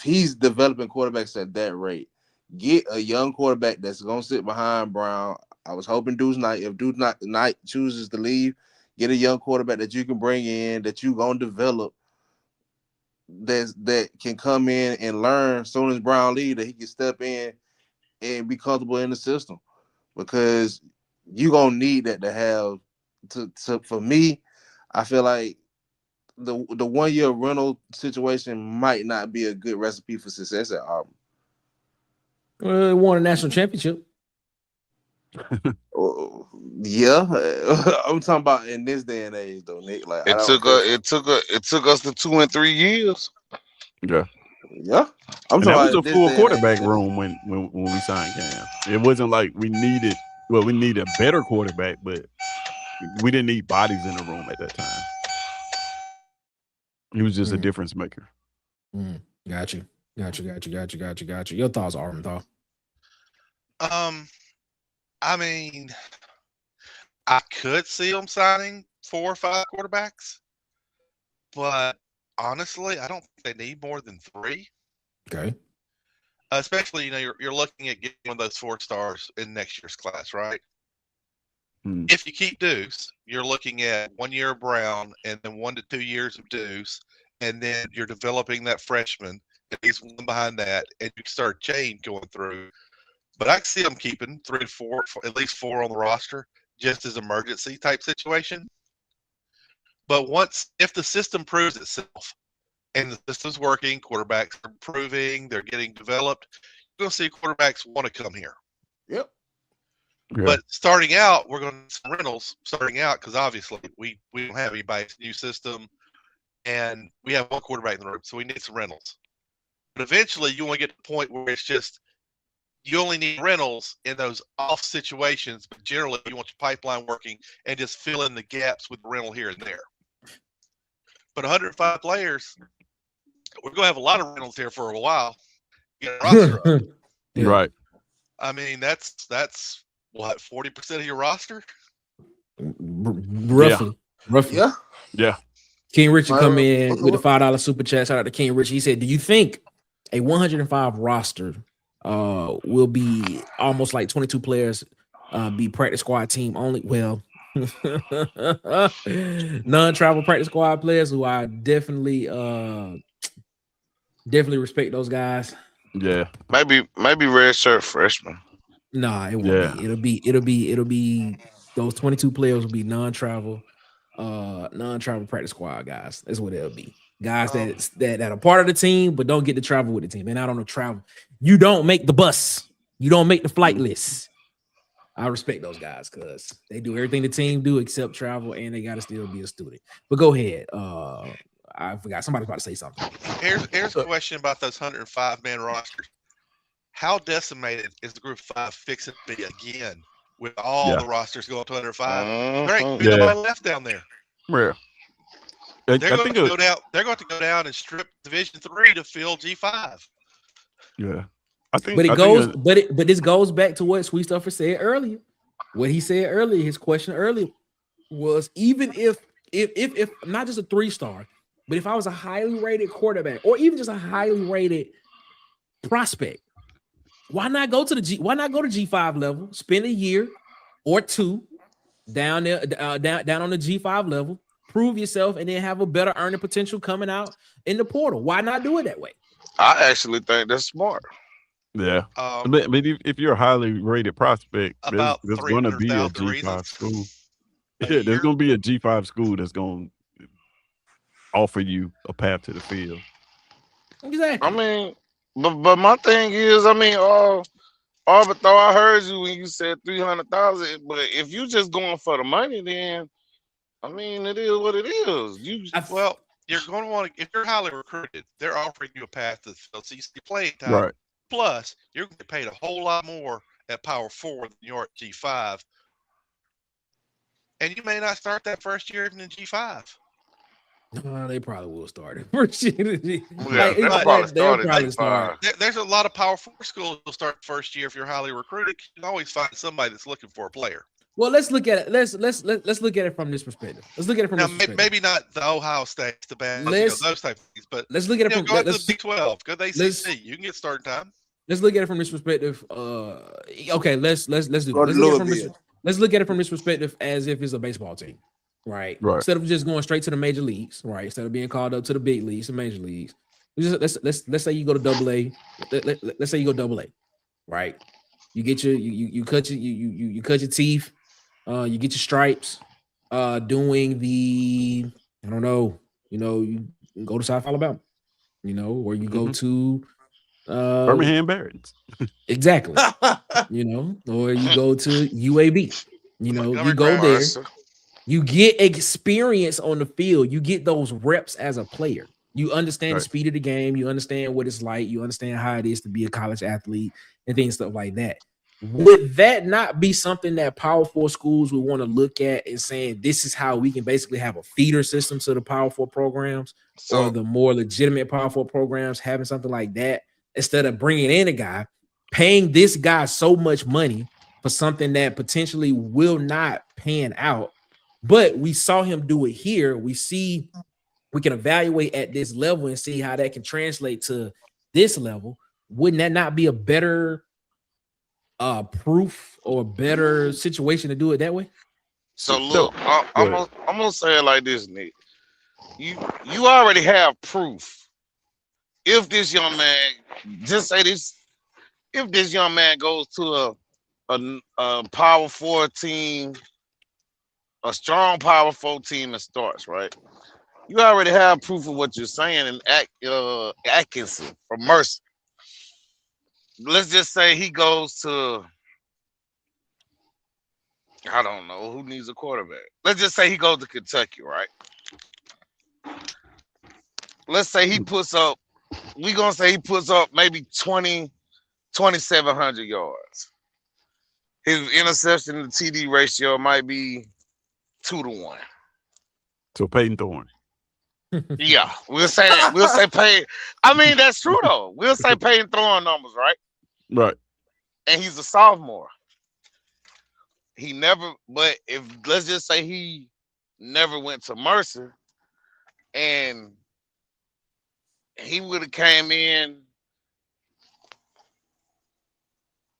he's developing quarterbacks at that rate, get a young quarterback that's gonna sit behind Brown. I was hoping Deuce Knight. If Deuce Knight chooses to leave, get a young quarterback that you can bring in that you gonna develop. That can come in and learn as soon as Brown leaves, that he can step in and be comfortable in the system, because you gonna need that to have to. For me, I feel like the 1 year rental situation might not be a good recipe for success at Auburn. Well, they won a national championship. Yeah, I'm talking about in this day and age, though, Nick. Like It took us to 2 and 3 years. Yeah. Yeah, I'm And talking that was about a this full day and quarterback age. room when we signed Cam. It wasn't like we needed a better quarterback, but we didn't need bodies in the room at that time. He was just a difference maker. Got you. Your thoughts, Auburn, though? I mean, I could see them signing 4 or 5 quarterbacks, but honestly, I don't think they need more than 3. Okay. Especially, you're looking at getting one of those 4 stars in next year's class, right? If you keep Deuce, you're looking at 1 year of Brown and then 1 to 2 years of Deuce, and then you're developing that freshman, at least one behind that, and you start a chain going through. But I can see them keeping 3 to 4, at least 4 on the roster, just as emergency type situation. But if the system proves itself and the system's working, quarterbacks are improving, they're getting developed, you're going to see quarterbacks want to come here. Yep. Yeah. But starting out, we're going to need some rentals starting out, because obviously we don't have anybody's new system, and we have 1 quarterback in the room, so we need some rentals. But eventually, you want to get to the point where it's just you only need rentals in those off situations, but generally you want your pipeline working and just fill in the gaps with rental here and there. But 105 players, we're going to have a lot of rentals here for a while. Get a roster up. Yeah. Right. I mean, that's what, 40% of your roster? Roughly. Yeah. King Richard come in with the $5 super chat. Shout out to King Richard. He said, "Do you think a 105 roster will be almost like 22 players be practice squad team only?" Well, non-travel practice squad players, who I definitely respect those guys. Yeah, maybe redshirt freshman. Nah, it won't be. It'll be those 22 players will be non-travel practice squad guys. That's what it'll be. Guys that are part of the team but don't get to travel with the team. And I don't know travel. You don't make the bus. You don't make the flight list. I respect those guys because they do everything the team do except travel, and they got to still be a student. But go ahead. I forgot. Somebody's about to say something. Here's a question about those 105-man rosters. How decimated is the group 5 fixing to be again with all the rosters going to 105? There ain't nobody left down there. Yeah. They're going to go down. They're going to go down and strip Division 3 to fill G5. Yeah. But this goes back to what Sweet Stuffer said earlier. What he said earlier, his question earlier was, even if not just a 3-star, but if I was a highly rated quarterback or even just a highly rated prospect, why not go to G5 level, spend a year or 2 down there, down on the G5 level, prove yourself, and then have a better earning potential coming out in the portal? Why not do it that way? I actually think that's smart. Yeah, but if you're a highly rated prospect, there's going to be a G5 school. Yeah, there's going to be a G5 school that's going to offer you a path to the field. Exactly. I mean, but my thing is, I mean, Arbiter, I heard you when you said 300,000. But if you just going for the money, then I mean, it is what it is. You're going to want to, if you're highly recruited, they're offering you a path to the field, so you see playing time. Right. Plus, you're going to get paid a whole lot more at Power 4 than you are at G5. And you may not start that first year even in G5. They probably will start it first year. They'll probably start. There's a lot of Power 4 schools that'll start first year if you're highly recruited. You can always find somebody that's looking for a player. Well, let's look at it. Let's look at it from this perspective. Let's look at it from Now, this perspective. maybe not the Ohio State, the bad, Let's- those type of things, but Let's look at it from go out to let's, the Big 12, go to the let's- ACC. You can get starting time. let's look at it from this perspective. Okay, let's do Go this. to Let's Louisville. let's look at it from this perspective as if it's a baseball team, right? Right. Instead of just going straight to the major leagues, right? Instead of being called up to the big leagues, the major leagues. Let's say you go to AA. Let's say you go AA, right? You get your you cut your teeth, you get your stripes, doing the I don't know, you go to South Alabama, or you go to Birmingham Barons. exactly, or you go to UAB, you go there, you get experience on the field, you get those reps as a player. You understand the speed of the game. You understand what it's like. You understand how it is to be a college athlete and things, stuff like that. Would that not be something that Power 4 schools would want to look at and saying, this is how we can basically have a feeder system to the Power 4 programs or the more legitimate Power 4 programs having something like that instead of bringing in a guy, paying this guy so much money for something that potentially will not pan out. But we saw him do it here. We can evaluate at this level and see how that can translate to this level. Wouldn't that not be a better proof or better situation to do it that way? So look, I'm gonna say it like this, Nick. You already have proof. If this young man, just say this, if this young man goes to a Power 4 team, a strong Power 4 team and starts, right? You already have proof of what you're saying in Atkinson from Mercer. Let's just say he goes to, I don't know, who needs a quarterback? Let's just say he goes to Kentucky, right? Let's say he puts up, we're going to say he puts up maybe 2,700 yards. His interception to TD ratio might be 2-1. So Peyton Thorne. Yeah, we'll say that. We'll say Peyton. I mean, that's true though. We'll say Peyton throwing numbers, right? Right. And he's a sophomore. He never, but if let's just say he never went to Mercer and he would have came in,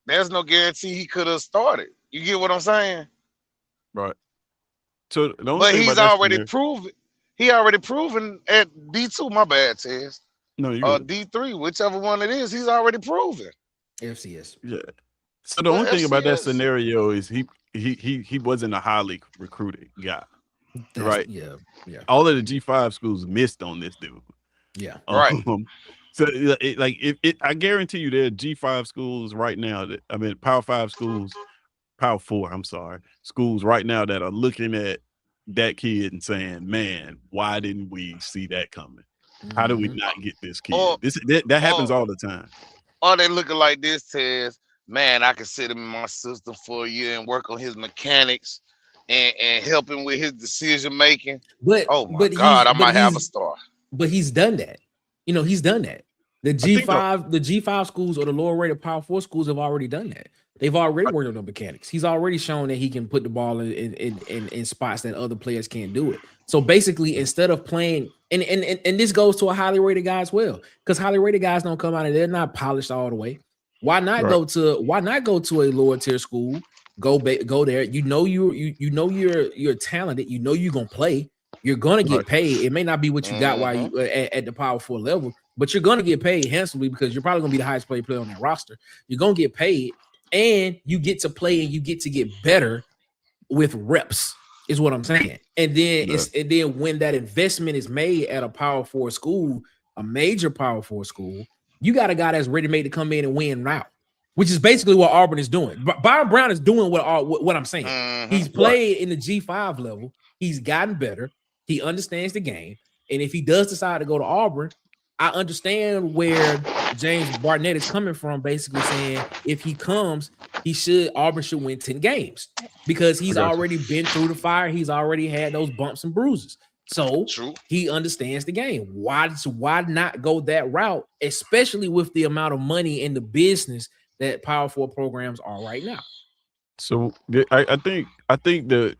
there's no guarantee he could have started. You get what I'm saying? Right. So the only But thing he's about that already scenario- proven. He already proven at D2. My bad, Tez. No, you Or D3, whichever one it is, he's already proven. FCS. yeah. So the only thing about that FCS. scenario is he wasn't a highly recruited guy. Right. Yeah. All of the G5 schools missed on this dude. Yeah. Right. So I guarantee you there are G5 schools right now Power 5 schools, Power 4, I'm sorry, schools right now that are looking at that kid and saying, man, why didn't we see that coming? How do we not get this kid? That happens all the time. Or they looking like this, Tez. Man, I can sit him in my system for a year and work on his mechanics and help him with his decision making. But oh my God, I might have a star. But he's done that. He's done that. The G5 schools or the lower rated Power 4 schools have already done that. They've already worked on the mechanics. He's already shown that he can put the ball in spots that other players can't do it. So basically, instead of playing, and this goes to a highly rated guy as well, because highly rated guys don't come out and they're not polished all the way. Why not go to a lower tier school? Go there. You're talented. You're gonna play. You're gonna get paid. It may not be what you got while you at the Power 4 level, but you're gonna get paid handsomely because you're probably gonna be the highest paid player on that roster. You're gonna get paid, and you get to play and you get to get better with reps, is what I'm saying. And then when that investment is made at a Power 4 school, a major Power 4 school, you got a guy that's ready made to come in and win now, which is basically what Auburn is doing. Byron Brown is doing what I'm saying. He's played in the G5 level. He's gotten better. He understands the game. And if he does decide to go to Auburn, I understand where James Barnett is coming from, basically saying if he comes, Auburn should win 10 games because he's already been through the fire. He's already had those bumps and bruises. So he understands the game. Why not go that route, especially with the amount of money in the business that Power 4 programs are right now? So I think the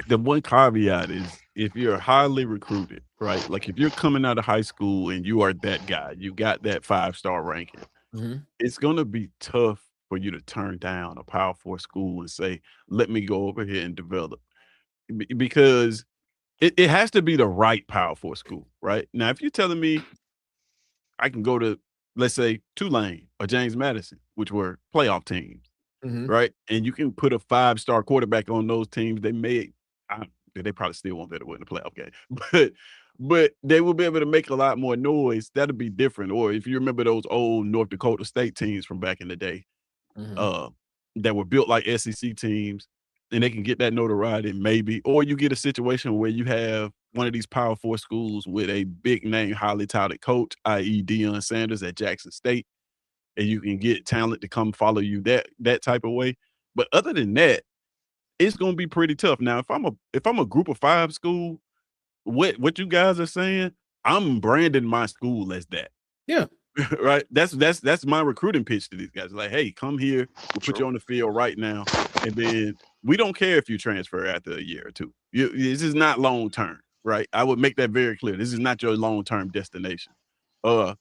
one caveat is if you're highly recruited, right? Like if you're coming out of high school and you are that guy, you got that 5-star ranking. It's gonna be tough for you to turn down a Power 4 school and say, "Let me go over here and develop," because it has to be the right Power 4 school, right? Now, if you're telling me I can go to, let's say, Tulane or James Madison, which were playoff teams, right? And you can put a 5-star quarterback on those teams. They probably still won't be able to win the playoff game, but they will be able to make a lot more noise. That'll be different. Or if you remember those old North Dakota State teams from back in the day, that were built like SEC teams, and they can get that notoriety, maybe. Or you get a situation where you have one of these Power 4 schools with a big name, highly touted coach, i.e. Deion Sanders at Jackson State, and you can get talent to come follow you that type of way. But other than that, it's gonna be pretty tough. Now, if I'm a group of 5 school, what you guys are saying, I'm branding my school as that. Yeah. Right. That's my recruiting pitch to these guys. Like, hey, come here, we'll put you on the field right now. And then we don't care if you transfer after a year or two. This is not long term, right? I would make that very clear. This is not your long-term destination. But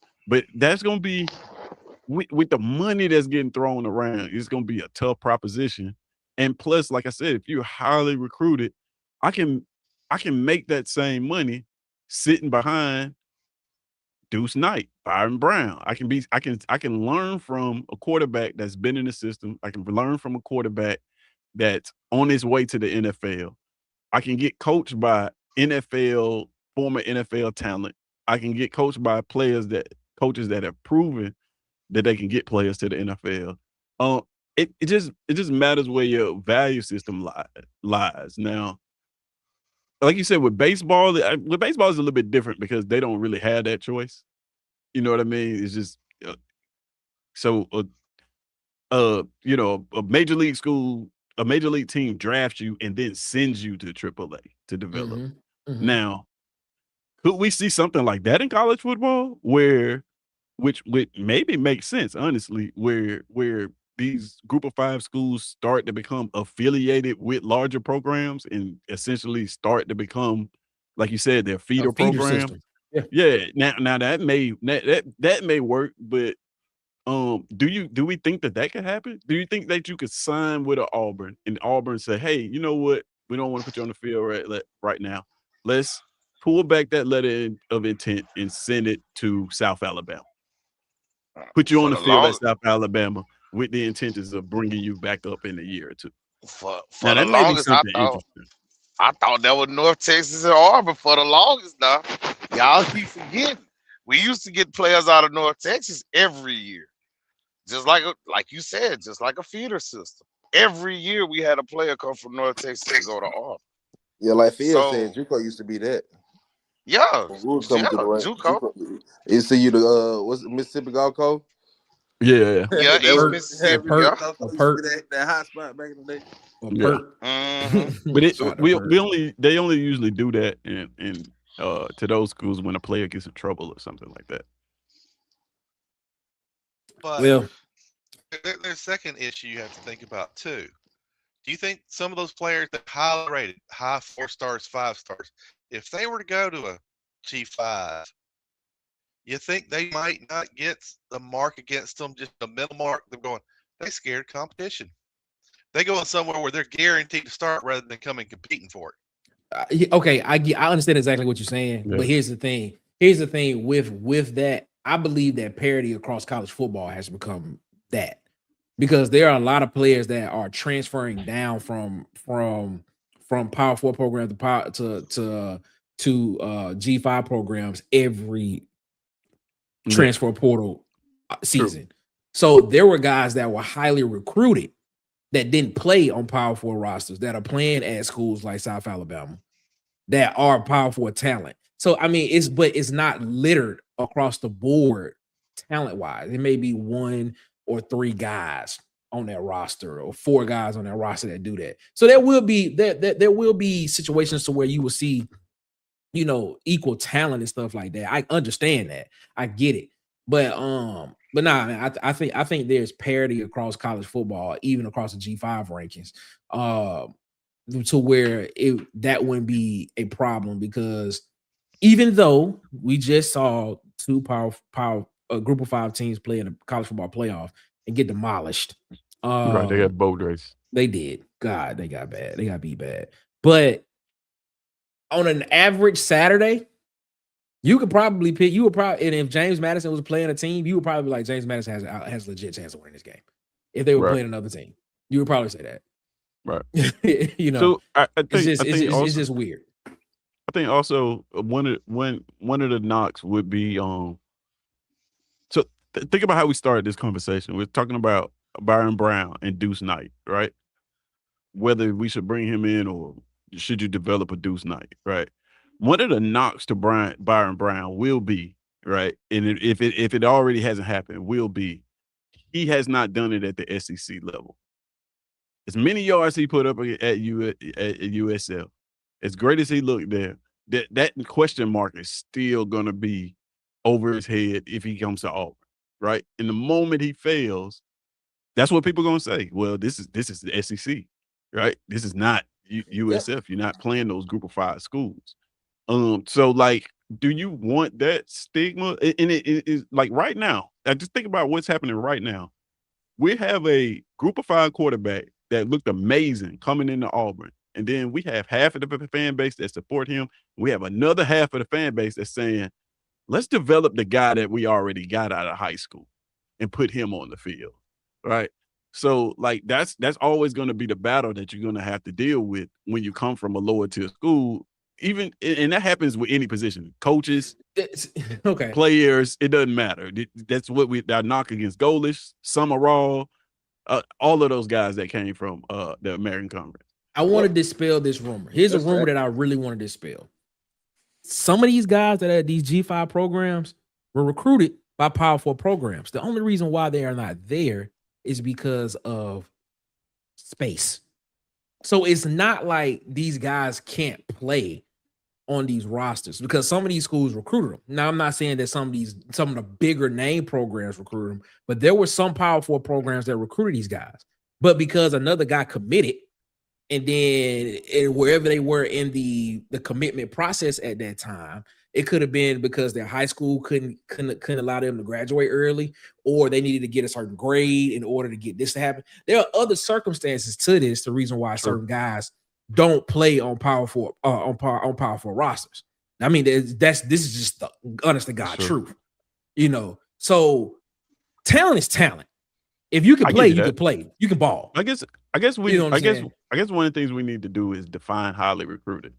that's gonna be with the money that's getting thrown around, it's gonna be a tough proposition. And plus, like I said, if you're highly recruited, I can make that same money sitting behind Deuce Knight, Byron Brown. I can learn from a quarterback that's been in the system. I can learn from a quarterback that's on his way to the NFL. I can get coached by former NFL talent. I can get coached by coaches that have proven that they can get players to the NFL. It just matters where your value system lies. Now, like you said, with baseball is a little bit different because they don't really have that choice. You know what I mean? It's just a major league school, a major league team drafts you and then sends you to AAA to develop. Now, could we see something like that in college football, which would maybe make sense, honestly, where these group of 5 schools start to become affiliated with larger programs and essentially start to become, like you said, their feeder program. System. Yeah. Now that may work, but do we think that could happen? Do you think that you could sign with an Auburn and Auburn say, hey, you know what? We don't want to put you on the field right now. Let's pull back that letter of intent and send it to South Alabama. Put you on the field at South Alabama with the intentions of bringing you back up in a year or two. For the longest, I thought that was North Texas and Auburn for the longest. Now, y'all keep forgetting. We used to get players out of North Texas every year, just like you said, just like a feeder system. Every year we had a player come from North Texas to go to Auburn. Yeah, like Phil said, JUCO used to be that. Yeah, JUCO. You see what's Mississippi Gulf Coast? Yeah, East Mississippi. That hot spot back in the day. But they only usually do that in to those schools when a player gets in trouble or something like that. But there's a second issue you have to think about too. Do you think some of those players that highly rated, high 4 stars, 5 stars, if they were to go to a G5, you think they might not get the mark against them, just a middle mark? They're going, they scared competition. They go in somewhere where they're guaranteed to start rather than coming competing for it. Okay, I understand exactly what you're saying, but here's the thing. With that, I believe that parity across college football has become that, because there are a lot of players that are transferring down from Power 4 programs to G5 programs every transfer portal season. So there were guys that were highly recruited that didn't play on Power 4 rosters that are playing at schools like South Alabama that are Power 4 talent. So I mean, it's not littered across the board talent wise. It may be 1 or 3 guys on that roster or 4 guys on that roster that do that. So there will be situations to where you will see, equal talent and stuff like that. I understand that. I get it. But But nah, man, I think there's parity across college football, even across the G5 rankings, to where that wouldn't be a problem, because even though we just saw two group of 5 teams play in a college football playoff and get demolished. Right, they got boat race. They did. God, they got bad. They got beat bad. But on an average Saturday, you could probably pick. You would probably, and if James Madison was playing a team, you would probably be like, James Madison has a legit chance of winning this game. If they were playing another team, you would probably say that. Right. You know, so I think it's just weird. I think also one of the knocks would be so think about how we started this conversation. We're talking about Byron Brown and Deuce Knight, right? Whether we should bring him in or should you develop a Deuce Knight, right? One of the knocks to Byron Brown will be, right, and if it already hasn't happened, will be he has not done it at the SEC level. As many yards he put up at USF, as great as he looked there, that question mark is still going to be over his head if he comes to Auburn, right? And the moment he fails, that's what people are going to say. Well, this is the SEC, right? This is not USF. Yep. You're not playing those group of 5 schools. So like, do you want that stigma? And it is like right now, I just think about what's happening right now. We have a group of 5 quarterback that looked amazing coming into Auburn. And then we have half of the fan base that support him. We have another half of the fan base that's saying, let's develop the guy that we already got out of high school and put him on the field, right? So, like, that's always going to be the battle that you're going to have to deal with when you come from a lower tier school. Even, and that happens with any position, coaches, players, it doesn't matter. That's what our knock against Golesh, Summerall, all of those guys that came from the American Conference. I want to dispel this rumor. Here's a rumor that I really want to dispel. Some of these guys that are at these G5 programs were recruited by Power 4 programs. The only reason why they are not there is because of space. So it's not like these guys can't play on these rosters, because some of these schools recruited them. Now, I'm not saying that some of the bigger name programs recruited them, but there were some Power 4 programs that recruited these guys. But because another guy committed, and then wherever they were in the commitment process at that time, it could have been because their high school couldn't allow them to graduate early, or they needed to get a certain grade in order to get this to happen. There are other circumstances to this. The reason why certain guys don't play on Power 4 on Power 4 rosters. I mean, this is just the honest to God truth, you know. So talent is talent. If you can play, you can play. You can ball. I guess one of the things we need to do is define highly recruited.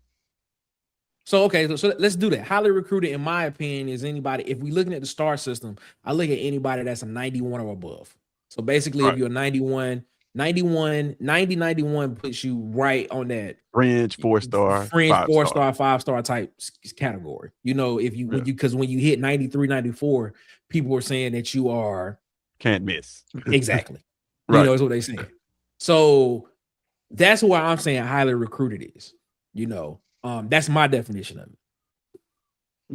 So so let's do that. Highly recruited, in my opinion, is anybody. If we're looking at the star system, I look at anybody that's a 91 or above. So basically, if you're a 91, 91 puts you right on that fringe 4-star, 4-star, 5-star type category. You know, because when you hit 93, 94, people were saying that you are can't miss. Exactly. Right. You know, that's what they say. So that's why I'm saying highly recruited is. You know, that's my definition of it.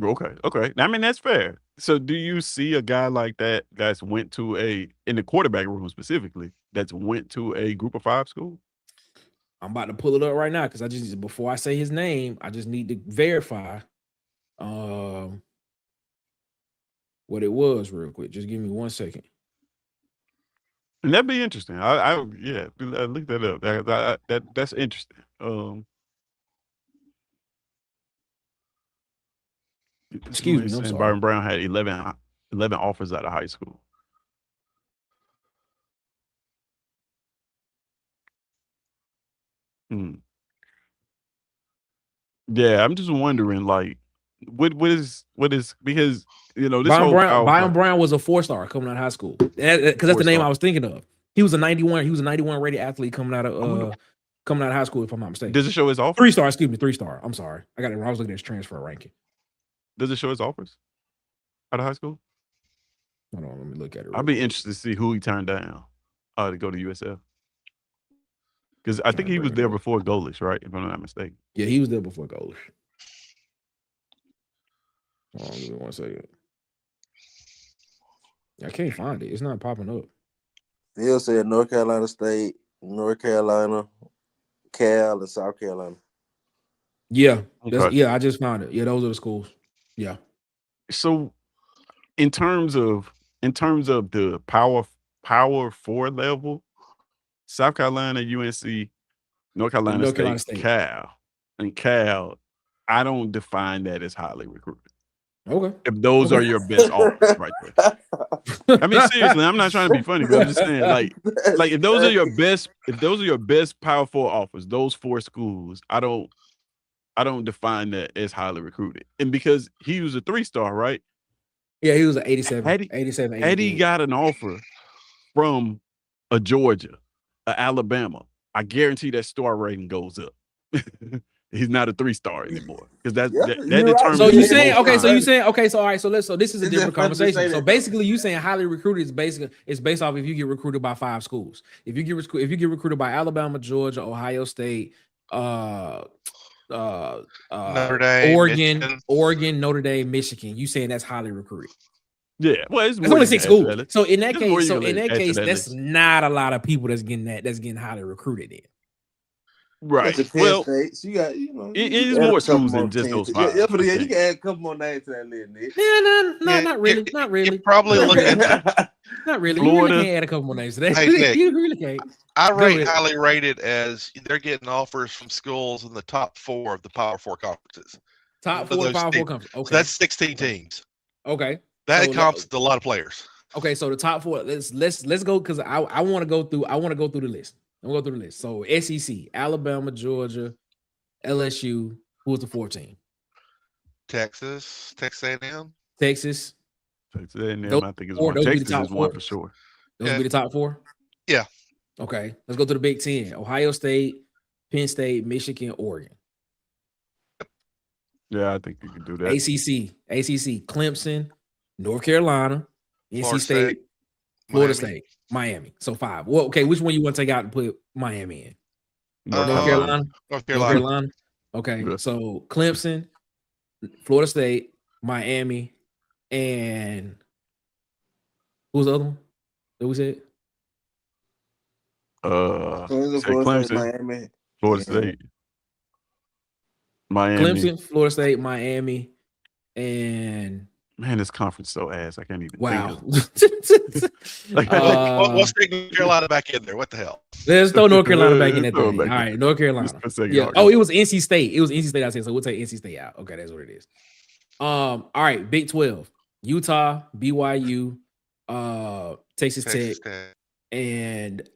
Okay. I mean, that's fair. So do you see a guy like that that's went to in the quarterback room specifically, that's went to a group of 5 school? I'm about to pull it up right now, because before I say his name, I just need to verify what it was real quick. Just give me 1 second. And that'd be interesting. I look that up. That's interesting. Excuse me. And Byron Brown had 11 offers out of high school. Yeah, I'm just wondering, like, what is because this Byron Brown was a 4-star coming out of high school, because that's the name I was thinking of. He was a 91. He was a 91 rated athlete coming out of high school, if I'm not mistaken. Does it show his offers? 3-star. Excuse me, 3-star. I'm sorry, I got it wrong. I was looking at his transfer ranking. Does it show his offers out of high school? Hold on, let me look at it. I'd be interested to see who he turned down to go to USF. Because I think he was there before Golesh, right? If I'm not mistaken. Yeah, he was there before Golesh. Hold on, give me 1 second. I can't find it. It's not popping up. Still said North Carolina State, North Carolina, Cal, and South Carolina. Yeah, Okay. I just found it. Yeah, those are the schools. Yeah. So in terms of the power 4 level, South Carolina, UNC, North Carolina North Carolina State, State. Cal, I don't define that as highly recruited. Okay. If those are your best offers right there. I mean, seriously, I'm not trying to be funny, but I'm just saying, like if those are your best Power 4 offers, those 4 schools, I don't define that as highly recruited. And because he was a 3-star, right? Yeah, he was an 87. Had he got an offer from a Georgia, a Alabama, I guarantee that star rating goes up. He's not a 3-star anymore because that determines. So you saying all right. So this is a different conversation. So basically, you saying highly recruited is based off if you get recruited by 5 schools. If you get recruited by Alabama, Georgia, Ohio State, Notre Dame, Oregon, Notre Dame, Michigan, you saying that's highly recruited? Yeah, well, it's only 6 schools. So in that case, that's list. not a lot of people that's getting highly recruited in. Right. Well, States. You got, it is more schools than just those 5. Yeah, you can add a couple more names to that list, Nick. Yeah, not really. You probably look at not really. Florida. You really can't add a couple more names to that. Hey, Nick, you really can't. I rate highly rated as they're getting offers from schools in the top 4 of the Power 4 conferences. Top 4 Power 4 conferences. Okay, so that's 16 teams. Okay, that encompasses a lot of players. Okay, so the top 4. Let's go because I want to go through. I want to go through the list. I'm going to go through the list. So SEC, Alabama, Georgia, LSU. Who was the 4 team? Texas A&M. Texas A&M. I think it's 1. Texas is 1 for sure. Those will be the top 4? Yeah. Okay. Let's go to the Big 10. Ohio State, Penn State, Michigan, Oregon. Yeah, I think you can do that. ACC, Clemson, North Carolina, NC State, Florida State, Miami. So 5. Well, okay, which one you want to take out and put Miami in? North Carolina. Okay, so Clemson, Florida State, Miami, and who's the other one that we said? Clemson, Miami, Florida State, Miami. Clemson, Florida State, Miami, and man, this conference so ass. I can't even. Wow. Let's take North Carolina back in there. What the hell? Let's throw North Carolina back in that thing. All right, North Carolina. Yeah. Oh, it was NC State. I said so. We'll take NC State out. Okay, that's what it is. All right, Big 12. Utah, BYU, Texas Tech, and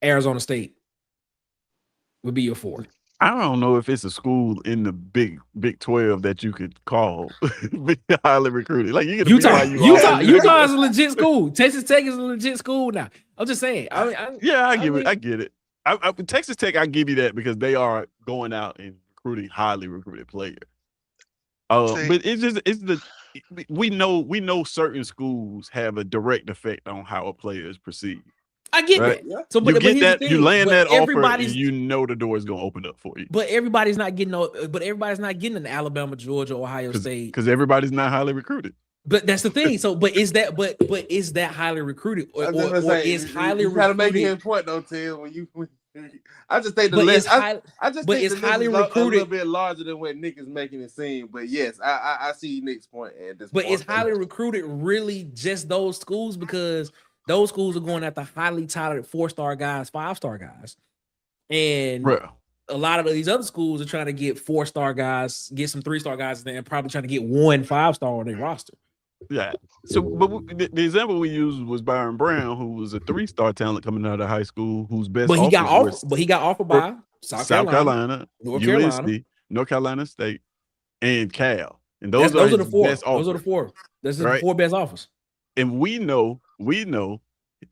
Arizona State would be your 4. I don't know if it's a school in the Big 12 that you could call highly recruited. Like you get Utah is a legit school. Texas Tech is a legit school now. I'm just saying. I get it. Texas Tech, I give you that because they are going out and recruiting highly recruited players. But we know certain schools have a direct effect on how a player is perceived. I get that. Yeah. So, but you land that offer, and you know the door is going to open up for you. But everybody's not getting an Alabama, Georgia, Ohio State because everybody's not highly recruited. But that's the thing. So, but is that highly recruited or is highly recruited? You gotta make his point though, Tim. I just think the list. I just think it's highly recruited a little bit larger than what Nick is making it seem. But yes, I see Nick's point at this. But is highly recruited really just those schools because those schools are going after highly touted 4-star guys, 5-star guys, and a lot of these other schools are trying to get 4-star guys, get some 3-star guys, and probably trying to get 1 5-star on their roster. Yeah. So, but the example we used was Byron Brown, who was a 3-star talent coming out of high school, whose best. But he got offered by South Carolina, USC, North Carolina State, and Cal, and those are the 4. Those are the 4. Those are the 4 best offers. And we know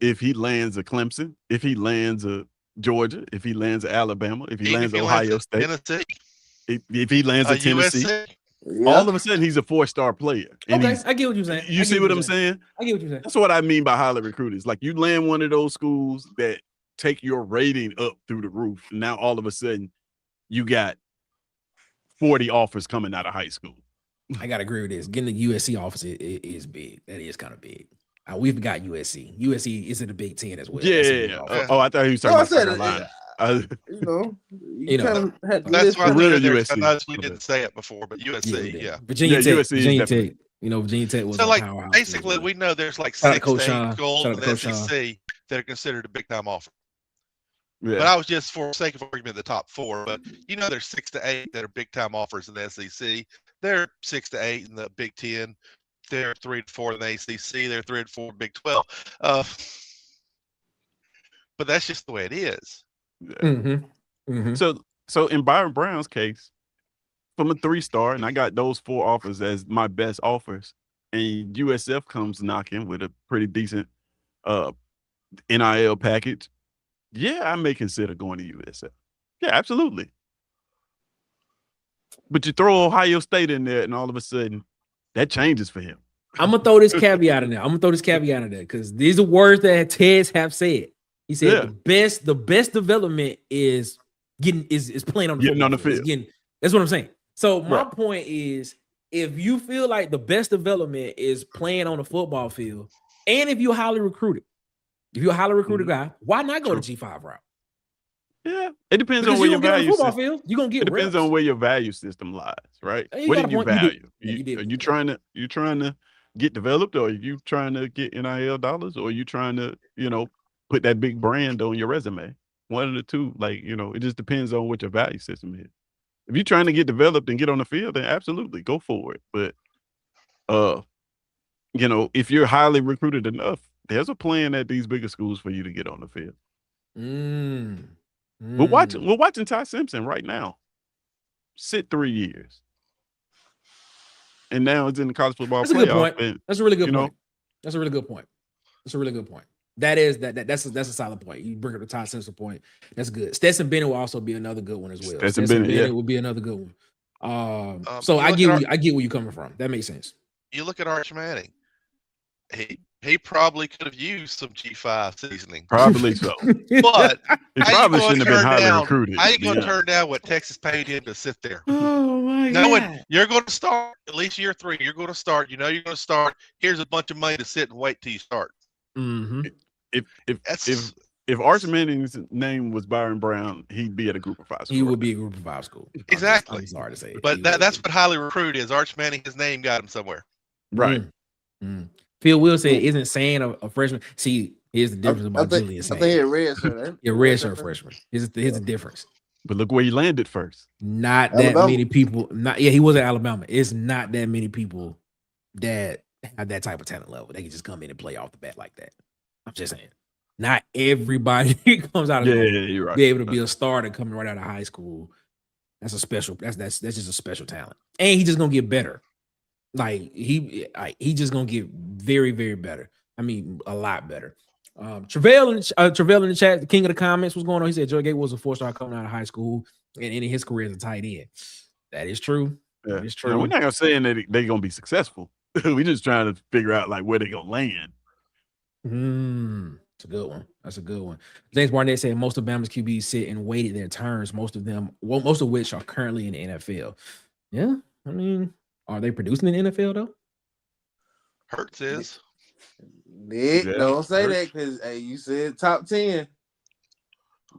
if he lands a Clemson, if he lands a Georgia, if he lands a Alabama, if he lands Ohio State, Tennessee, if he lands a Tennessee, all of a sudden he's a 4-star player. And okay, I get what you're saying. You see what I'm saying? I get what you're saying. That's what I mean by highly recruited. It's like you land one of those schools that take your rating up through the roof. And now all of a sudden you got 40 offers coming out of high school. I gotta agree with this. Getting the USC office is big. That is kind of big. We've got USC. USC is in the Big Ten as well. Yeah. I thought he was talking about Carolina. You kind of had to that's why real USC. I USC. know we didn't say it before, but USC, yeah. Virginia Tech. USC Virginia Tech. Virginia Tech was so like powerhouse. basically we know there's like Shout out 6 Coach to 8 Shaw. schools Shout out in to the Coach Shaw. SEC that are considered a big time offer. Yeah. But I was just for sake of argument the top 4. But there's 6 to 8 that are big time offers in the SEC. They're 6 to 8 in the Big Ten. They're 3 to 4 in the ACC. They're 3 to 4 in Big 12. But that's just the way it is. Yeah. So in Byron Brown's case, from a 3-star, and I got those 4 offers as my best offers, and USF comes knocking with a pretty decent NIL package. Yeah, I may consider going to USF. Yeah, absolutely. But you throw Ohio State in there, and all of a sudden, that changes for him. I'm gonna throw this caveat in there. Because these are words that Teds have said. He said the best development is playing on the field. That's what I'm saying. So my point is, if you feel like the best development is playing on the football field, and if you're highly recruited, guy, why not go to G5 route? Yeah, it depends on where your value system. Field, you're gonna get. It depends on where your value system lies, right? What do you value? Are you trying to get developed, or are you trying to get NIL dollars, or are you trying to put that big brand on your resume? One of the two. It just depends on what your value system is. If you're trying to get developed and get on the field, then absolutely go for it. But if you're highly recruited enough, there's a plan at these bigger schools for you to get on the field. We're watching Ty Simpson right now sit 3 years, and now it's in the college football playoff. That's a really good point. That's a really good point. That's a solid point. You bring up the Ty Simpson point. That's good. Stetson Bennett will also be another good one as well. Stetson Bennett will be another good one. So I get where you're coming from. That makes sense. You look at Arch Manning. He probably could have used some G5 seasoning. Probably so. But he probably shouldn't have been highly recruited. How you going to turn down what Texas paid him to sit there? Oh, my God. You're going to start, at least year 3, you're going to start. You're going to start. Here's a bunch of money to sit and wait till you start. Mm-hmm. If Arch Manning's name was Byron Brown, he'd be at a Group of 5 school. He would be a Group of 5 school. Exactly. I'm sorry to say it. But that's what highly recruited is. Arch Manning, his name got him somewhere. Right. Phil Will said, isn't saying a freshman. See, here's the difference about Julian saying. I think he red shirt. You're red shirt freshman. Here's the difference. But look where he landed first. Not that many people. He was at Alabama. It's not that many people that have that type of talent level. They can just come in and play off the bat like that. I'm just saying. Not everybody comes out of you're right. Be able to be a starter coming right out of high school. That's a special. That's just a special talent. And he's just gonna get better. He just gonna get very, very better. I mean, a lot better. Travell in the chat, the king of the comments, what's going on? He said Joey Gates was a 4-star coming out of high school and in his career as a tight end. That is true. Yeah. That is true. Now, we're not gonna say that they're gonna be successful. We're just trying to figure out where they're gonna land. It's a good one. That's a good one. James Barnett said most of Bama's QBs sit and waited their turns. Most of which are currently in the NFL. Yeah, I mean, are they producing in the NFL though? Hurts is. Nick, don't say that because you said top 10.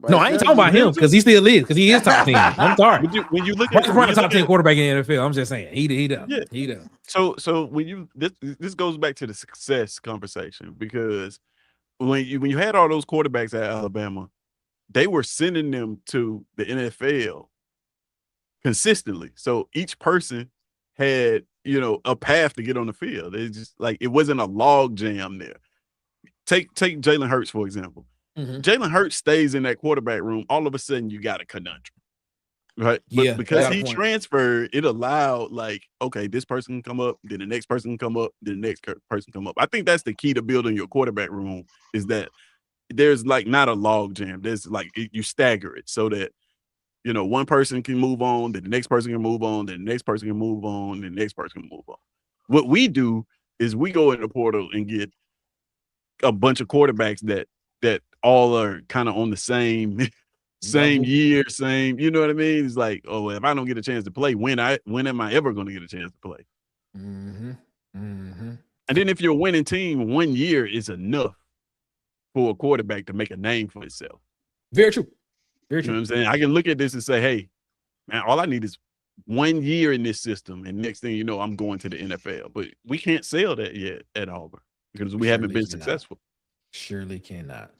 No, I ain't talking about him because he still is because he is top 10. I'm sorry. When you look at the top 10 quarterback in the NFL, I'm just saying he does. Yeah. He does. So when this goes back to the success conversation because when you had all those quarterbacks at Alabama, they were sending them to the NFL consistently. So each person had a path to get on the field. It's just it wasn't a log jam there. Take Jalen Hurts for example. Mm-hmm. Jalen Hurts stays in that quarterback room. All of a sudden, you got a conundrum, right? But because he transferred, it allowed okay, this person can come up, then the next person can come up, then the next person come up. I think that's the key to building your quarterback room is that there's not a log jam. There's you stagger it so that one person can move on, then the next person can move on, then the next person can move on, then the next person can move on. What we do is we go in the portal and get a bunch of quarterbacks that all are kind of on the same year, same, you know what I mean? It's if I don't get a chance to play, when am I ever going to get a chance to play? And then if you're a winning team, 1 year is enough for a quarterback to make a name for itself. Very true. Very You true. know what I'm saying? I can look at this and say, hey, man, all I need is 1 year in this system. And next thing you know, I'm going to the NFL. But we can't sell that yet at Auburn because we haven't been successful. Surely cannot.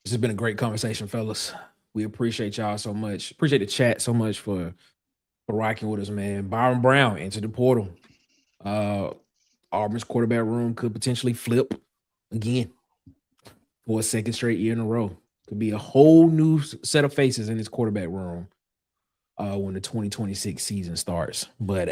This has been a great conversation, fellas. We appreciate y'all so much. Appreciate the chat so much for rocking with us, man. Byron Brown entered the portal. Auburn's quarterback room could potentially flip again for a second straight year in a row. Could be a whole new set of faces in this quarterback room when the 2026 season starts. But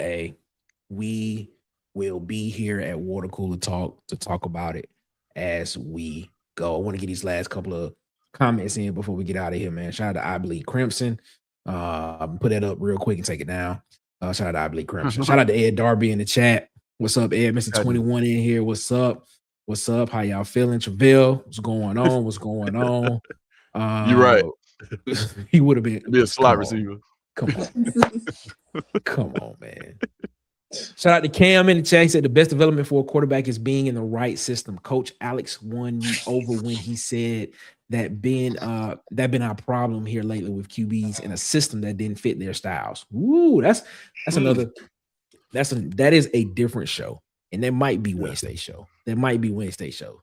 we will be here at Water Cooler Talk to talk about it as we go. I want to get these last couple of comments in before we get out of here, man. Shout out to I Bleed Crimson. Put that up real quick and take it down. Shout out to I Bleed Crimson. Shout out to Ed Darby in the chat. What's up, Ed? Mr. 21 in here. What's up? What's up? How y'all feeling? Travell, what's going on? What's going on? You're right. He would have been a slot receiver. Come on. Come on, man. Shout out to Cam in the chat. He said the best development for a quarterback is being in the right system. Coach Alex won me over when he said that been our problem here lately with QBs in a system that didn't fit their styles. Ooh, that's another. That is a different show, and that might be Wednesday show. That might be Wednesday show.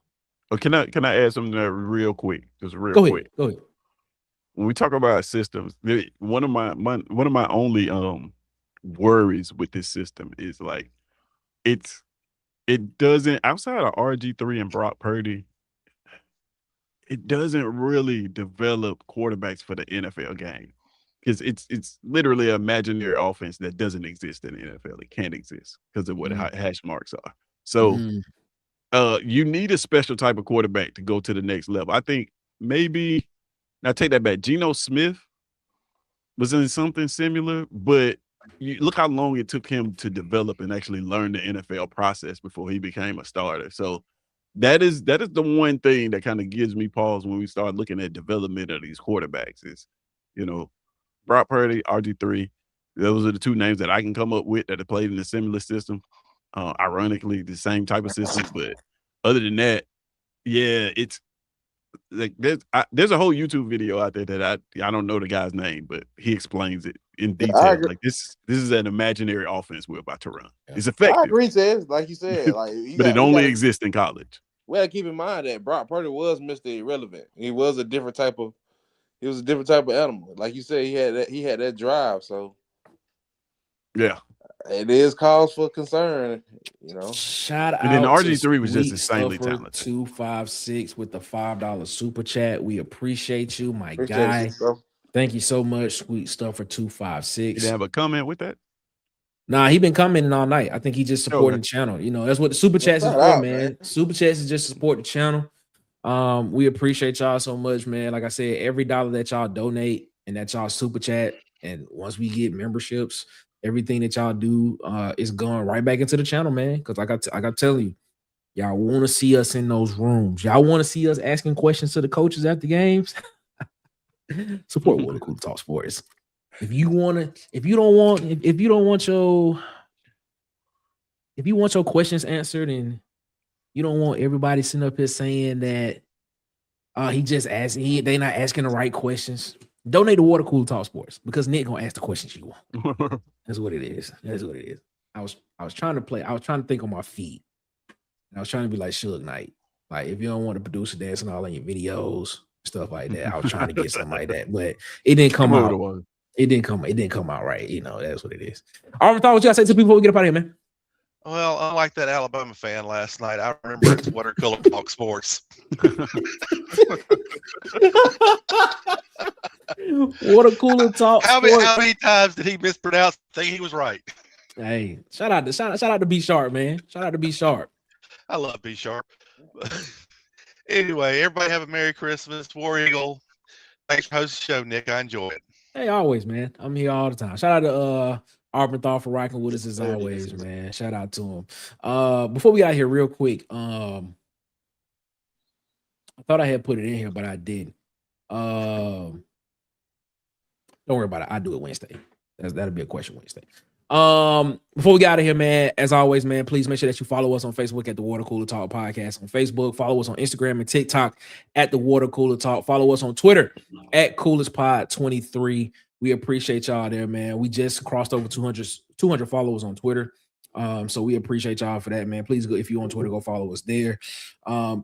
Oh, can I add something there real quick? Just real quick. Go ahead. When we talk about systems, one of my only worries with this system is like it doesn't, outside of RG3 and Brock Purdy, it doesn't really develop quarterbacks for the NFL game. Because it's literally an imaginary offense that doesn't exist in the NFL. It can't exist because of what hash marks are. So you need a special type of quarterback to go to the next level. I think maybe, now take that back, Geno Smith was in something similar, but you look how long it took him to develop and actually learn the NFL process before he became a starter. So that is the one thing that kind of gives me pause when we start looking at development of these quarterbacks is, Brock Purdy, RG3, those are the two names that I can come up with that have played in a similar system. Ironically, the same type of system, but other than that, yeah, it's like there's a whole YouTube video out there that I don't know the guy's name, but he explains it in detail. Like this is an imaginary offense we're about to run. It's effective. I agree, Ted. Like you said, but it only exists in college. Well, keep in mind that Brock Purdy was Mr. Irrelevant. He was a different type of animal. Like you said, he had that drive. So yeah, it is cause for concern. Shout out. And then RG3 was just insanely talented. 256 with the $5 super chat. We appreciate you, my guy. Thank you so much, Sweet Stuff, for 256. Did you have a comment with that? Nah, he been commenting all night. I think he just supporting the channel. That's what the super chats is for, man. Super chats is just to support the channel. We appreciate y'all so much, man. Like I said, every dollar that y'all donate and that y'all super chat, and once we get memberships, everything that y'all do is going right back into the channel, man. Because like I tell you, y'all want to see us in those rooms. Y'all want to see us asking questions to the coaches after games. Support Water Cooler Talk Sports. If you want your questions answered, and you don't want everybody sitting up here saying that he just asked, they not asking the right questions, donate to Water Cooler Talk Sports, because Nick gonna ask the questions you want. That's what it is. I was trying to think on my feet. I was trying to be like Suge Knight. Like, if you don't want the producer dancing all in your videos, stuff like that. I was trying to get something like that, but it didn't come out. It didn't come out right. That's what it is. Auburn, what you gotta say to people before we get up out of here, man? Well, unlike that Alabama fan last night, I remember it's Water Cooler Talk Sports. Water Cooler Talk. How many times did he mispronounce? Think he was right. Hey, shout out to B Sharp, man. Shout out to B Sharp. I love B Sharp. Anyway, everybody have a Merry Christmas. War Eagle. Thanks for hosting the show, Nick. I enjoy it. Hey, always, man. I'm here all the time. Shout out to Auburn Thought for rocking with us as always, man. Shout out to him. Before we got here real quick, I thought I had put it in here, but I didn't. Don't worry about it. I'll do it Wednesday. That'll be a question Wednesday. Before we get out of here, man, as always, man, please make sure that you follow us on Facebook at the Water Cooler Talk Podcast on Facebook. Follow us on Instagram and TikTok at the Water Cooler Talk. Follow us on Twitter at CoolestPod23. We appreciate y'all there, man. We just crossed over 200 followers on Twitter. So we appreciate y'all for that, man. Please go, if you're on Twitter, go follow us there.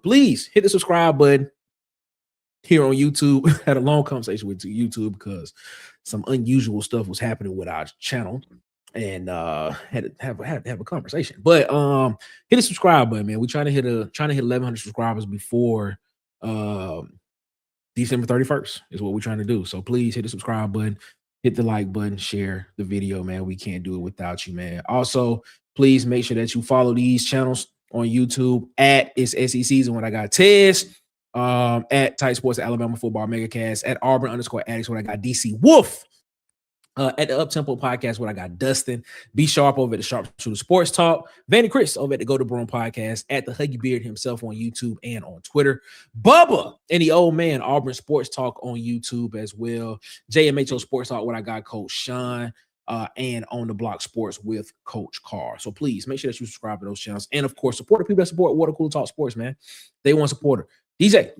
Please hit the subscribe button here on YouTube. Had a long conversation with YouTube because some unusual stuff was happening with our channel, and had to have a conversation. But hit the subscribe button, man. We're trying to hit 1,100 subscribers before December 31st is what we're trying to do. So please hit the subscribe button, hit the like button, share the video, man. We can't do it without you, man. Also, please make sure that you follow these channels on YouTube at It's SEC Season when I got Tez, at Tight Sports Alabama Football Megacast, at Auburn_Addicts when I got DC Wolf, at the Uptempo Podcast when I got Dustin, B Sharp over at the Sharpshooter Sports Talk, Vanny Chris over at the Go to Broom Podcast, at the Huggy Beard himself on YouTube and on Twitter, Bubba and the Old Man Auburn Sports Talk on YouTube as well, JMHO Sports Talk when I got Coach Sean, and On the Block Sports with Coach Carr. So please make sure that you subscribe to those channels, and of course support the people that support Water Cooler Talk Sports, man. They want supporter. DJ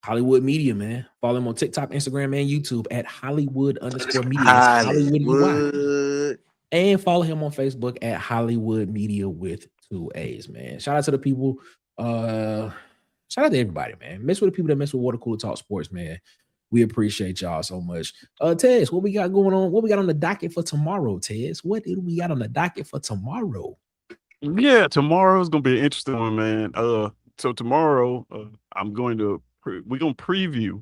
Hollywood Media, man. Follow him on TikTok, Instagram, and YouTube at Hollywood_Media. Hollywood. And follow him on Facebook at Hollywood Media with 2 A's, man. Shout out to the people. Shout out to everybody, man. Mess with the people that mess with Water Cooler Talk Sports, man. We appreciate y'all so much. Tez, what we got going on? What we got on the docket for tomorrow, Tez? What do we got on the docket for tomorrow? Yeah, tomorrow's gonna be an interesting one, man. So tomorrow, we're gonna preview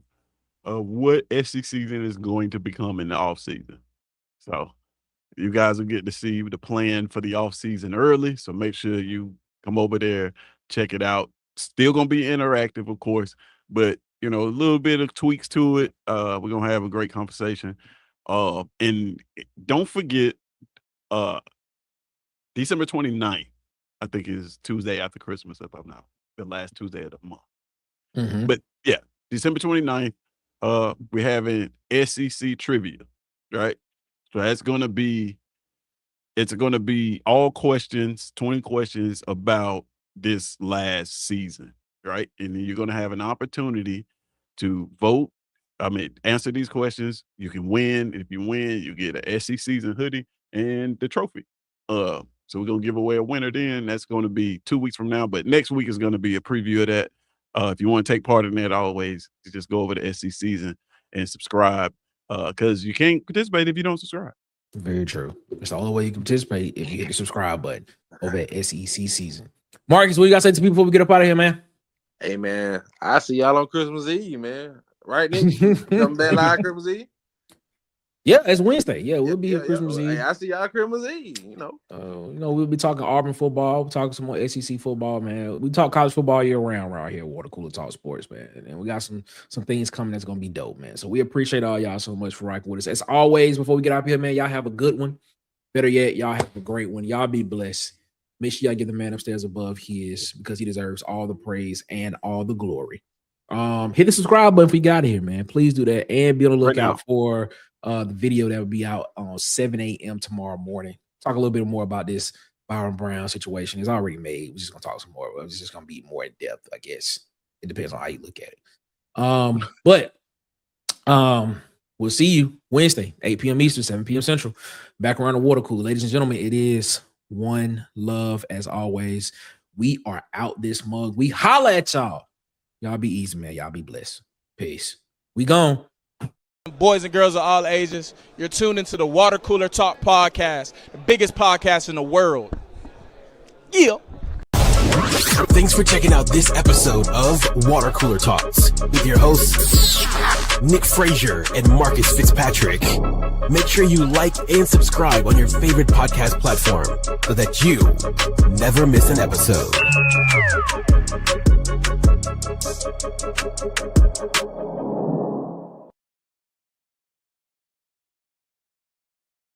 what SEC season is going to become in the off season. So you guys will get to see the plan for the off season early. So make sure you come over there, check it out. Still gonna be interactive, of course, but you know, a little bit of tweaks to it. We're gonna have a great conversation. And don't forget, December 29th, I think is Tuesday after Christmas, if I'm not the last Tuesday of the month. Mm-hmm. But yeah, December 29th, we're having SEC trivia, right? So it's gonna be all questions, 20 questions about this last season, right? And then you're gonna have an opportunity to vote. Answer these questions. You can win. If you win, you get a SEC season hoodie and the trophy. So we're gonna give away a winner then. That's gonna be 2 weeks from now. But next week is gonna be a preview of that. If you want to take part in that, always just go over to SEC Season and subscribe. Because you can't participate if you don't subscribe. Very true. It's the only way you can participate if you hit the subscribe button over at SEC Season. Marcus, what you gotta say to people before we get up out of here, man? Hey man, I see y'all on Christmas Eve, man. Right, Nick? Come back live Christmas Eve. Yeah, it's Wednesday. Yeah, we'll be here Christmas Eve. Hey, I see y'all Christmas Eve. You know, we'll be talking Auburn football. We'll talk some more SEC football, man. We talk college football year round around here. Water Cooler Talk Sports, man. And we got some things coming that's gonna be dope, man. So we appreciate all y'all so much for rocking with us. As always, before we get out here, man, y'all have a good one. Better yet, y'all have a great one. Y'all be blessed. Make sure y'all give the man upstairs above his, because he deserves all the praise and all the glory. Hit the subscribe button if we got here, man. Please do that, and be on the lookout for the video that will be out on 7 a.m. tomorrow morning. Talk a little bit more about this Byron Brown situation. It's already made. We're just gonna talk some more. It's just gonna be more in depth, I guess. It depends on how you look at it. But we'll see you Wednesday, 8 p.m. Eastern, 7 p.m. Central. Back around the water cooler, ladies and gentlemen. It is one love as always. We are out this mug. We holla at y'all. Y'all be easy, man. Y'all be blessed. Peace. We gone. Boys and girls of all ages, you're tuned into the Water Cooler Talk Podcast, the biggest podcast in the world. Yeah. Thanks for checking out this episode of Water Cooler Talks with your hosts, Nick Frazier and Marcus Fitzpatrick. Make sure you like and subscribe on your favorite podcast platform so that you never miss an episode.